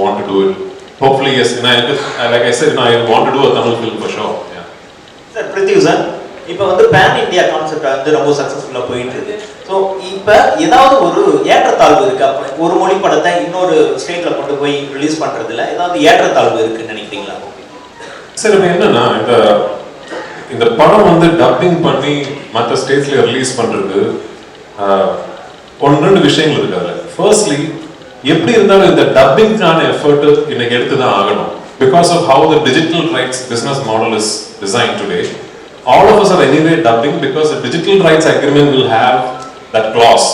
want to do it. Hopefully yes. And like I said, I want to do a Tamil film for sure. Yeah. Sir, Pritvi sir, இப்போ வந்து pan India concept வந்து ரொம்ப சக்ஸஸ்ஃபுல்லாக போயிட்டு இருக்கு. So இப்போ ஏதாவது ஒரு ஏற்றத்தாழ்வு இருக்கு, அப்போ ஒரு மொழி படத்தை இன்னொரு ஸ்டேட்டில் கொண்டு போய் ரிலீஸ் பண்ணுறதுல ஏதாவது ஏற்றத்தாழ்வு இருக்குன்னு நினைக்கிறீங்களா? சார் இப்போ என்னன்னா இந்த படம் வந்து டப்பிங் பண்ணி மற்ற ஸ்டேட்ஸ்ல ரிலீஸ் பண்றது ஒன்று ரெண்டு விஷயங்கள் இருக்காது. ஃபர்ஸ்ட்லி எப்படி இருந்தாலும் இந்த டப்பிங்கான எஃபர்ட் இன்னைக்கு எடுத்து தான் ஆகணும். Because of how the digital rights business model is design today. All of us are anyway dubbing because the digital rights agreement will have that clause.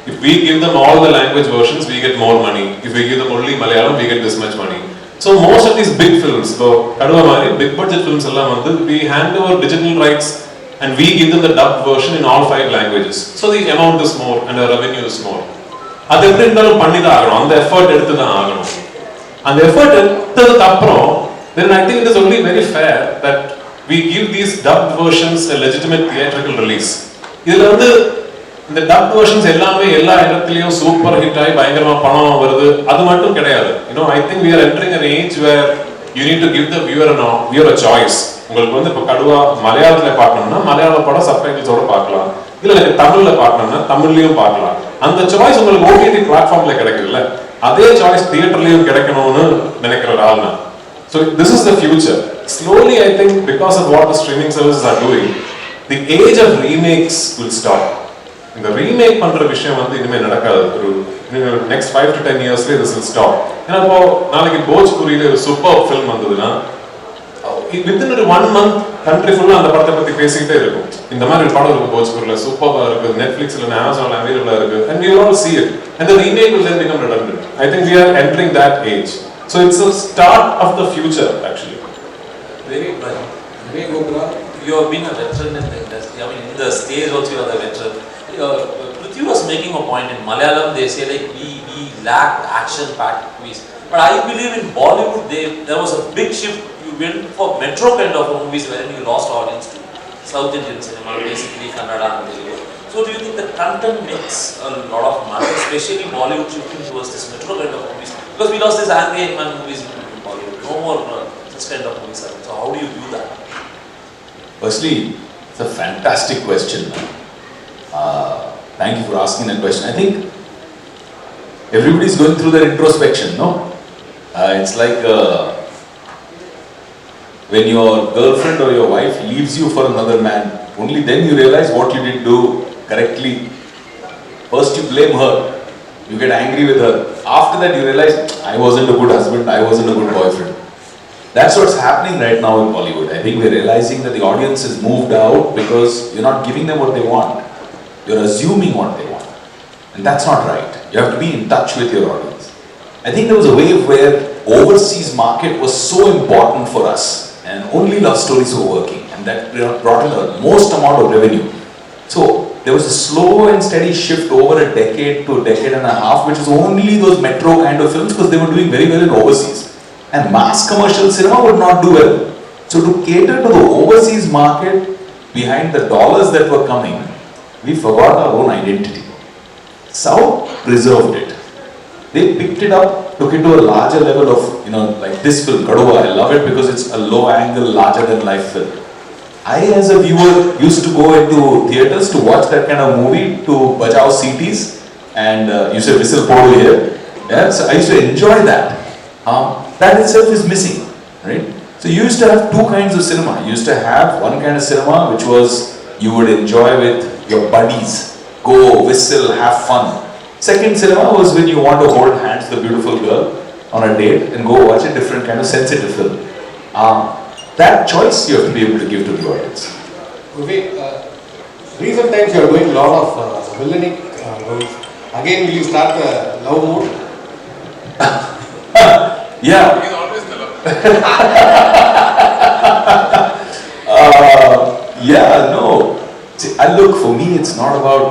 If we give them all the language versions, we get more money. If we give them only Malayalam, we get this much money. So most of these big films, so kaduva mari big budget films alla vandu we hand over digital rights and we give them the dubbed version in all 5 languages. So the amount is more and the revenue is more. Adu eppadi irundhalum panni da aganum, and the effort eduthu da aganum. And the effort edutadukku appuram then I think it is only very fair that we give these dubbed versions a legitimate theatrical release. இதுல வந்து இந்த dubbed versions எல்லாமே எல்லா இடத்துலயும் super hit ஆகி பயங்கரமா பணம் வருது, அது மட்டும் கிடையாது. I think we are entering an age where you need to give the viewer a choice. உங்களுக்கு வந்து இப்ப கடுவா மலையாளத்துல பார்க்கணும்னா மலையாள படம் சப்டைட்டில்ஸோட பார்க்கலாம், இல்ல எனக்கு தமிழ்ல பார்க்கணும்னா தமிழ்லயும் பார்க்கலாம். அந்த சாய்ஸ் உங்களுக்கு OTT பிளாட்ஃபார்ம்ல கிடைக்குதுல்ல, அதே சாய்ஸ் தியேட்டர்லயும் கிடைக்கணும்னு நினைக்கிற ஒரு ஆள் நான். So this is the future. Slowly I think because of what the streaming services are doing, the age of remakes will stop. இந்த ரீமேக் பண்ற விஷயம் வந்து இனிமே நடக்காது. ஒரு next 5 to 10 years this will stop. ஏன்னா இப்போ நாளைக்கு போஜ்புரியில ஒரு சூப்பர் ஃபிலிம் வந்ததுன்னா within 1 month country ஃபுல்லா அந்த படத்தை பத்தி பேசிக்கிட்டே இருக்கும். இந்த மாதிரி ஒரு படம் இருக்கு போஜ்புரியில, சூப்பரா இருக்கு, நெட்ஃபிளிக்ஸ்ல அமேசான்ல அவைலபிளா இருக்கு, and we will all see it and the remake will then become redundant. I think we are entering that age. So it's a start of the future actually. Very bright. You have been a veteran in the industry. I mean, in the stage also you are the veteran. Pritvi was making a point in Malayalam. They say like we lack action-packed movies. But I believe in Bollywood there was a big shift. You went for metro kind of movies wherein you lost audience to South Indian cinema, basically Kannada and Telugu. So do you think the content makes a lot of matter, especially Bollywood shifting towards this metro kind of movies? Because we lost this angry man movies in Bollywood. No more such kind of movies. So how do you view that? Firstly, it's a fantastic question. Thank you for asking that question. I think everybody's going through their introspection, no? It's like when your girlfriend or your wife leaves you for another man, only then you realize what you did do correctly. First you blame her, you get angry with her. After that you realize, I wasn't a good husband, I wasn't a good boyfriend. That's what's happening right now in Bollywood. I think we're realizing that the audience is moved out because you're not giving them what they want. You're assuming what they want. And that's not right. You have to be in touch with your audience. I think there was a wave where overseas market was so important for us and only love stories were working, and that brought in the most amount of revenue. So there was a slow and steady shift over a decade to a decade and a half, which was only those metro kind of films because they were doing very well in overseas. And mass commercial cinema would not do well. So to cater to the overseas market, behind the dollars that were coming, we forgot our own identity. South preserved it. They picked it up, took it to a larger level of, like this film, Kaduva. I love it because it's a low angle, larger than life film. I as a viewer used to go into theaters to watch that kind of movie, to bajao CTs and you say whistle podu here. Yeah, so I used to enjoy that. That itself is missing, right? So you used to have 2 kinds of cinema. You used to have one kind of cinema which was you would enjoy with your buddies, go whistle, have fun. Second cinema was when you want to hold hands with a beautiful girl on a date and go watch a different kind of sensitive film. That choice you have to be able to give to the audience. Recent times you are doing a lot of villainic roles. Again, will you start the love mood? Yeah. He's always the love. Yeah, no. See, look, for me, it's not about.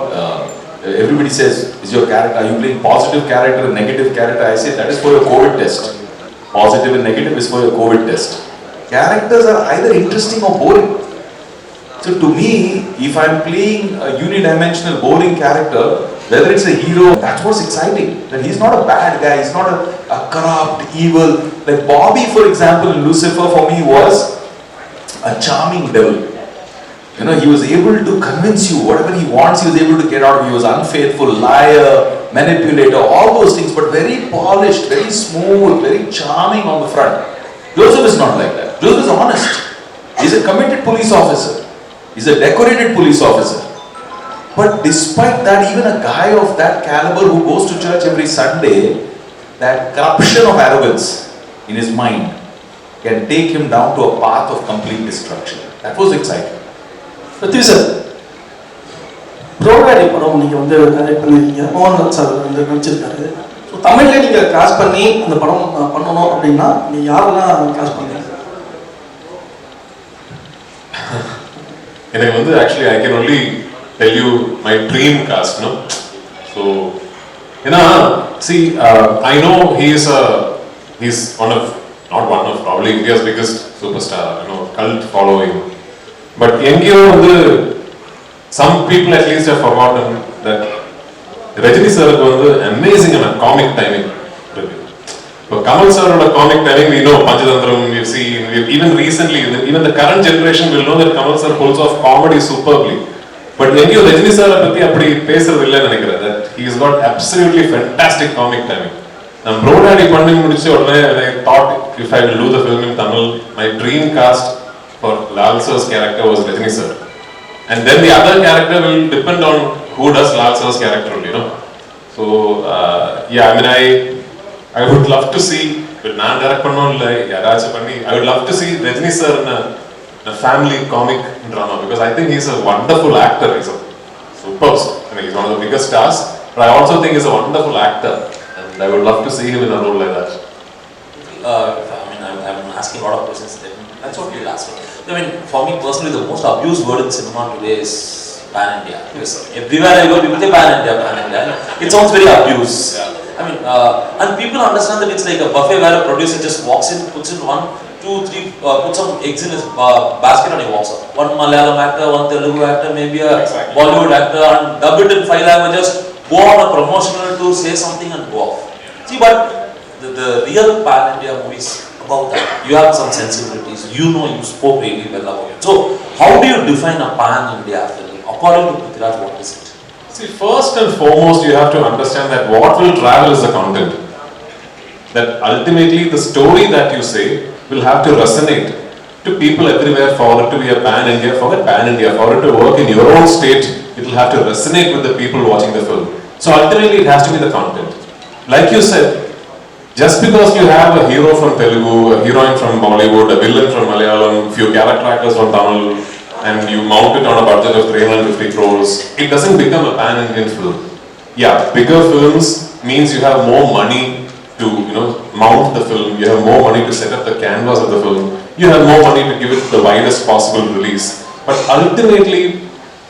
Everybody says, "Is your character? Are you playing positive character or negative character?" I say that is for your COVID test. positive and negative is for your COVID test. Characters are either interesting or boring. So to me, if I'm playing a unidimensional boring character, whether it's a hero, that's what's exciting. That he's not a bad guy, he's not a corrupt, evil. Like Bobby, for example, in Lucifer for me was a charming devil. You know, he was able to convince you whatever he wants, he was able to get out. He was unfaithful, liar, manipulator, all those things, but very polished, very smooth, very charming on the front. Joseph is not like that. Joseph is honest. He's a committed police officer. He's a decorated police officer. But despite that, even a guy of that caliber who goes to church every Sunday, that corruption of arrogance in his mind can take him down to a path of complete destruction. That was exciting. Pritvi sir, ப்ரோக்ராடி படம் நீங்கள் வந்து direct பண்ணியிருக்கீங்க, Mohanlal sir வந்து நடிச்சிருக்காரு. So தமிழ்லேயே நீங்கள் cost பண்ணி அந்த படம் பண்ணணும் அப்படின்னா நீங்கள் யாரெல்லாம் காஸ்ட் பண்ணீங்க? எனக்கு வந்து actually I can only tell you my dream cast, no. So ஏன்னா see I know he's one of not one of probably இந்தியாஸ் biggest superstar, you know, cult following. But எங்கேயோ வந்து some people at least have forgotten that Rajini சாருக்கு வந்து அமேசிங்கான comic timing இருக்கு. இப்போ கமல் சாரோட comic timing we know Panchathanthiram, we've seen, even recently, even the current generation will know that Kamal sir pulls off comedy superbly. But எங்கேயோ ரஜினி சாரை பத்தி அப்படி பேசுறது இல்லைன்னு நினைக்கிறேன். That he has got absolutely fantastic comic timing. நான் ப்ரோடாடி பண்ணி முடிச்ச உடனே I thought if I will do the film in Tamil, my dream cast for Lal sir's character was Rajini sir. And then the other character will depend on who does Lal sir's character, you know. So yeah, I mean I would love to see, but நான் direct பண்ணனும் இல்ல யாராச்சும் பண்ணி, I would love to see Rajini sir in a family comic drama, because I think he's a wonderful actor. He's a superb, I mean, he's one of the biggest stars, but I also think he's a wonderful actor, and I would love to see him in a role like that. I mean, I'm asking a lot of questions. That's what you'll ask. I mean, for me personally, the most abused word in cinema today is pan-India. Because everywhere I go, people say pan-India, pan-India. It sounds very abused. I mean, and people understand that it's like a buffet where a producer just walks in, puts in 1, 2, 3, puts some eggs in his basket and he walks out. One Malayalam actor, one Telugu actor, maybe a Bollywood actor, and dub it in 5 languages, go on a promotional tour, say something and go off. See, but the real pan-India movies, about that, you have some sensibilities, you know, you spoke really well about it. So, how do you define a pan-India film? According to Pritvi Raj, what is it? See, first and foremost, you have to understand that what will travel is the content. That ultimately the story that you say will have to resonate to people everywhere for it to be a pan-India, for it to work in your own state, it will have to resonate with the people watching the film. So ultimately it has to be the content. Like you said, just because you have a hero from Telugu, a heroine from Bollywood, a villain from Malayalam, few character actors from Tamil, and you mount it on a budget of 350 crores, it doesn't become a pan-Indian film. Yeah, bigger films means you have more money to, you know, mount the film, you have more money to set up the canvas of the film, you have more money to give it the widest possible release. But ultimately,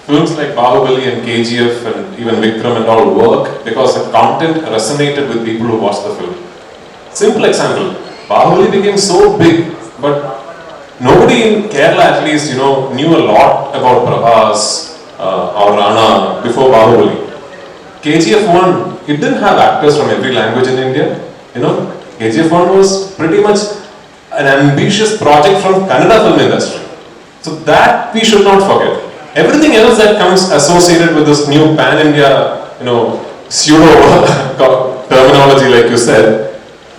films like Bahubali and KGF and even Vikram and all work because the content resonated with people who watched the film. Simple example, Bahubali became so big, but nobody in Kerala at least, you know, knew a lot about Prabhas or Rana before Bahubali. KGF 1, it didn't have actors from every language in India, you know. KGF 1 was pretty much an ambitious project from Kannada film industry. So that we should not forget. Everything else that comes associated with this new pan-India, you know, pseudo terminology like you said,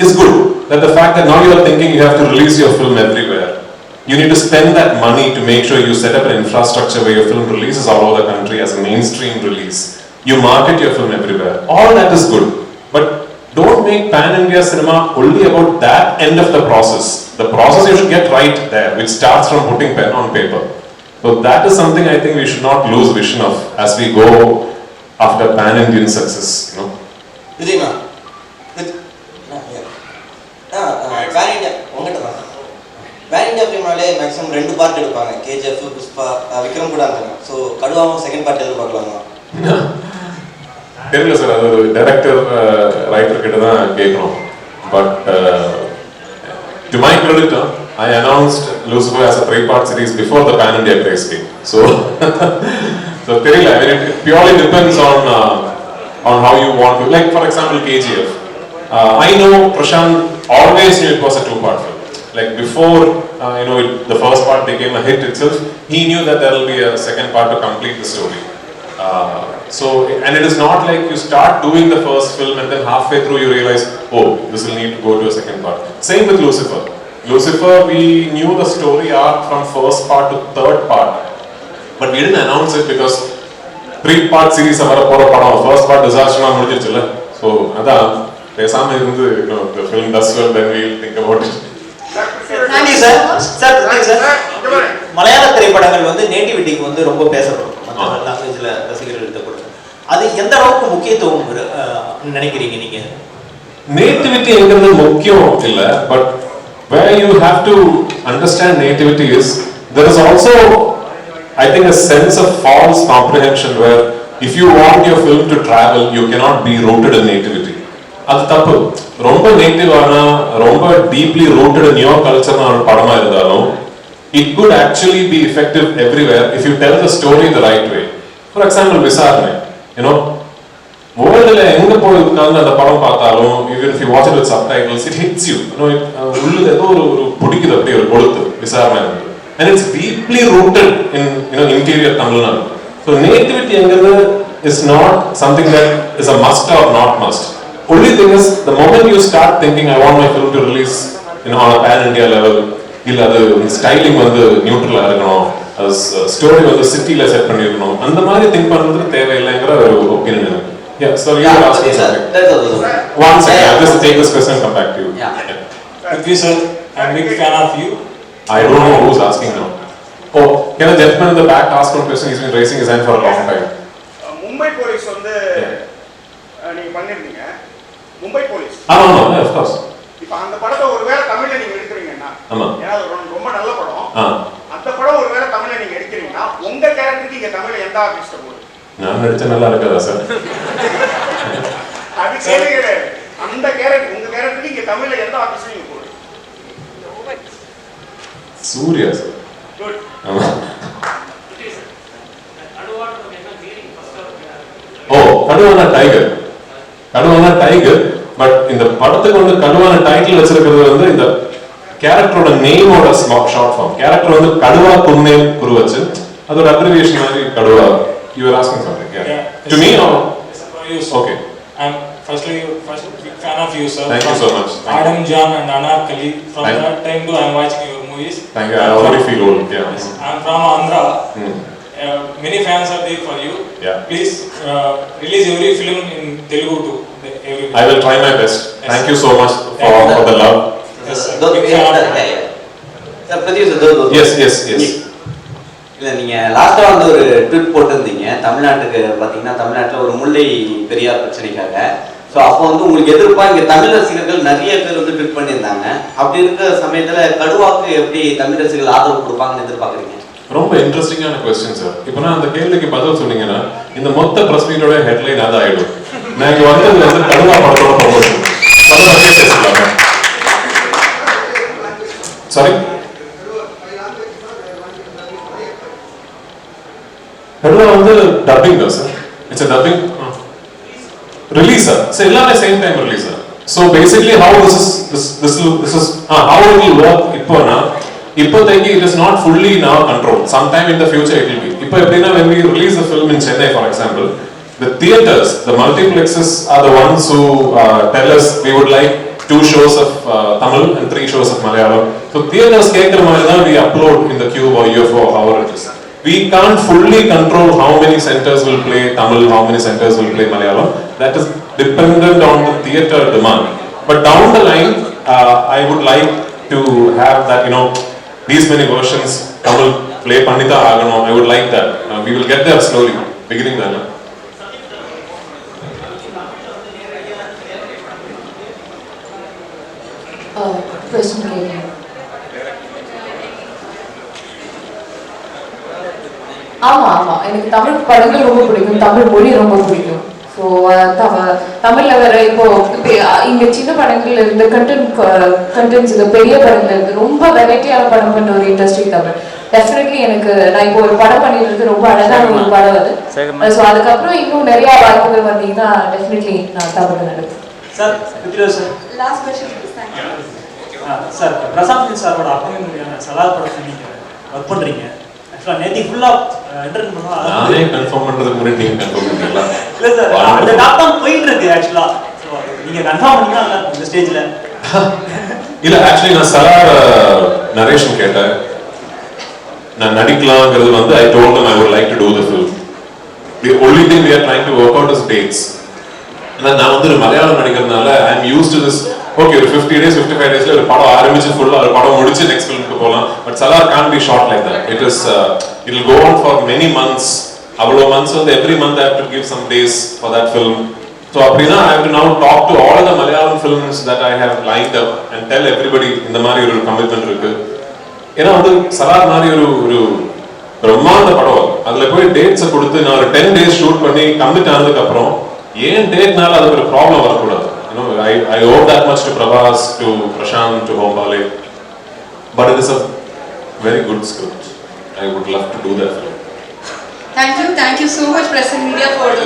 is good. That the fact that now you are thinking you have to release your film everywhere. You need to spend that money to make sure you set up an infrastructure where your film releases all over the country as a mainstream release. You market your film everywhere. All that is good. But don't make pan-India cinema only about that end of the process. The process you should get right there, which starts from putting pen on paper. So that is something I think we should not lose vision of as we go after pan-Indian success, you know. Vijayna, pan-India, pan-India film maximum 2 part எடுப்பாங்க. KGF, Pushpa, Vikram கூட இருந்தாங்க. So கடுவாவும் second part எதிர்பார்க்கலாமா? தெரியல sir, அது director writer கிட்ட தான் கேட்கணும். But to my credit, I announced Lucifer as a 3-part series before the Pan India craze came. So, so I mean, it purely depends on how you want to. Like for example, KGF. I know Prashant always knew it was a 2-part film. Like before, the first part became a hit itself, he knew that there will be a second part to complete the story. And it is not like you start doing the first film and then halfway through you realize, oh, this will need to go to a second part. Same with Lucifer. Lucifer, we knew the story arc from first part to third part, but we didn't announce it because 3-part series first part disaster. So, the film does well, then we'll think about it. மலையாள திரைப்படங்கள் வந்து நேட்டிவிட்டிக்கு வந்து ரொம்ப பேசப்படும், மற்ற லாங்குவேஜ்ல ரசிகர்கள் எழுதப்படும். அது எந்த அளவுக்கு முக்கியத்துவம் நினைக்கிறீங்க நீங்க? நேட்டிவிட்டி என்கிறது முக்கியம் இல்ல, but where you have to understand nativity is there is also, I think, a sense of false comprehension where if you want your film to travel, you cannot be rooted in nativity. அது தப்பு. ரொம்ப நேட்டிவான, ரொம்ப deeply rooted in your culture ஒரு படமா இருந்தாலும் it could actually be effective everywhere if you tell the story the right way. For example, விசாரணை, வேர்ல்டுல எங்க போய் உட்கார்ந்து அந்த படம் பார்த்தாலும், even if you watch it with subtitles, it hits you. உள்ள ஏதோ ஒரு பிடிக்குது, அப்படி ஒரு கொளுத்து விசாரணை. And it's deeply rooted in interior Tamil Nadu. So nativity என்கிறது is not something that is a must or not must. Only thing is, the moment you start thinking, I want my film to release on a pan India level, illa adu styling vandu neutral ah irukanum, as story vandu city la set பண்ணிருக்கணும், அந்த மாதிரி think பண்றது தேவையில்லைங்கற ஒரு opinion எனக்கு. Yeah, so you are asking something. One second, I'll just take this question and come back to you. Pritvi sir, I'm a big fan of you. I don't know who's asking now. Oh, can a gentleman in the back ask one question? He's been raising his hand for a long time. Mumbai police வந்து நீங்க பண்ணிருந்தீங்க. Mumbai police. No, of course. இப்போ அந்த படத்தை ஒருவேளை தமிழ்ல நீங்க எடுக்கறீங்கன்னா, ஆமா, ஏன்னா ரொம்ப நல்ல படம், அந்த படம் ஒருவேளை தமிழ்ல நீங்க எடுக்கறீங்கன்னா உங்க கேரக்டருக்கு இங்க தமிழ்ல எந்த ஆர்டிஸ்ட் போடுவீங்க? நான் நடிச்ச நல்லா இருக்காதா சார்? அது கேளுங்க, அந்த கேரக்டர் உங்க கேரக்டருக்கு இங்க தமிழ்ல எந்த ஆர்டிஸ்ட் நீங்க போடுவீங்க? சூர்யா சார். குட். ஆமா. கடுவான டைகர். கடுவான டைகர், பட் இந்த படத்துக்கு வந்து கடுவான டைட்டில் வச்சிருக்கிறது வந்து இந்த கேரக்டரோட நேமோட ஷார்ட் ஃபார்ம். கேரக்டர் வந்து கடுவா குன்னே குருவச்சு, அது ஒரு அப்ரிவியேஷன் மாதிரி Kathua. You were asking something, yeah. To me or? Okay. I'm first big fan of you, sir. Thank you so much. Adam John and Anarkali. From that time to I'm watching your movies. Thank you. I already feel old. Yeah. I'm from Andhra. Many fans are there for you. Yeah. Please release every film in Telugu too. I will try my best. Yes. Thank you so much for the love. Yes, sir. Yes. இல்லை நீங்கள் லாஸ்ட்டாக வந்து ஒரு tweet போட்டிருந்தீங்க தமிழ்நாட்டுக்கு. பார்த்தீங்கன்னா தமிழ்நாட்டில் ஒரு முல்லை பெரியார் பிரச்சனைக்காக. ஸோ அப்போ வந்து உங்களுக்கு எதிர்ப்பாக இங்கே தமிழ் ரசிகர்கள் நிறைய பேர் வந்து ட்வீட் பண்ணியிருந்தாங்க. அப்படி இருக்கிற சமயத்தில் கடுவாக்கு எப்படி தமிழ் ரசிகர்கள் ஆதரவு கொடுப்பாங்கன்னு எதிர்பார்க்குறீங்க? ரொம்ப இன்ட்ரெஸ்டிங்கான கொஸ்டின் சார். இப்போ நான் அந்த கேள்விக்கு பதில் சொன்னீங்கன்னா இந்த மொத்த பிரஸ் மீட்டோட ஹெட்லைன் அது ஆயிடும். நான் இங்கே வந்தது வந்து கடுவா படத்தோட ப்ரொமோஷன். சாரி, கடுவா வந்து டப்பிங் தான் sir. It's a dubbing release sir. So எல்லாமே same time release sir. So basically how this is how it will work இப்போனா, இப்போதைக்கு it is not fully in our control. Sometime in the future it will be. இப்போ எப்படின்னா when we release the film in Chennai for example, the theaters, the multiplexes are the ones who tell us we would like 2 shows of Tamil and 3 shows of Malayalam. So theaters கேக்குற மாதிரி தான் we upload in the Cube or UFO or however it is. We can't fully control how many centers will play Tamil, how many centers will play Malayalam. That is dependent on the theater demand. But down the line, I would like to have that, these many versions Tamil play Pandita Agano. I would like that. We will get there slowly, beginning then. Question again. ஆமாம் எனக்கு தமிழ் படங்கள் ரொம்ப பிடிக்கும், தமிழ் மொழி ரொம்ப பிடிக்கும். So தமிழில் வர இப்போ இங்கே சின்ன படங்கள்ல இருந்து கண்டென்ட்ஸ் இந்த பெரிய படங்கள்ல இருந்து ரொம்ப வெரைட்டியான படம் பண்ண ஒரு இண்டஸ்ட்ரி தமிழ். டெஃபினெட்லி எனக்கு நான் இப்போ ஒரு படம் பண்ணிட்டு ரொம்ப அழகான ஒரு படம் அது. ஸோ அதுக்கப்புறம் இன்னும் நிறைய வாய்ப்புகள் வந்தீங்கன்னா டெஃபினெட்லி நான் தமிழ் நடப்பேன். Sir Prithviraj sir last question sir Prashanth சாரோட அப்கமிங் மூவியான சலார் படத்தில் நீங்கள் ஒர்க் பண்ணுறீங்க. ஆக்சுவலாக நேற்று ஃபுல்லாக என்டர்டைன் பண்ணலாம். நானே கன்ஃபார்ம் பண்ணுறதுக்கு முன்னாடி நீங்கள் கன்ஃபார்ம் பண்ணுறீங்களா? இல்லை சார் அந்த டாக் தான் போயிட்டு இருக்கு ஆக்சுவலாக. ஸோ நீங்கள் கன்ஃபார்ம் பண்ணிங்கன்னா இந்த ஸ்டேஜில் இல்லை ஆக்சுவலி நான் சலார் நரேஷன் கேட்டேன். நான் நடிக்கலாங்கிறது வந்து I told them I would like to do the film. The only thing we are trying to work out is dates. நான் வந்து ஒரு Malayalam நடிக்கிறதுனால I am used to this. Okay, ஒரு 50 days 55 daysல ஒரு படம் ஆரம்பிச்சு ஃபுல்லா ஒரு படம் முடிச்சு நெக்ஸ்ட் ஃபிலிமுக்கு போகலாம். But Salaar can't be shot like that. It will go on for many months. அவ்வளோ months வந்து every month I have to give some days for that film. So அப்படின்னா I have to now talk to all the Malayalam films that I have lined up and tell everybody இந்த மாதிரி ஒரு commitment இருக்கு. ஏன்னா வந்து சலார் மாதிரி ஒரு பிரம்மாண்ட படம், அதில் போய் டேட்ஸை கொடுத்து நான் ஒரு 10 days ஷூட் பண்ணி கம்மிட் ஆனதுக்கு அப்புறம் ஏன் டேட்னால அதுக்கு ஒரு ப்ராப்ளம் வரக்கூடாது. I owe that much to Prabhas, to Prashant, to Hombale. But it is a very good script. I would love to do that film. Thank you so much, press and media, for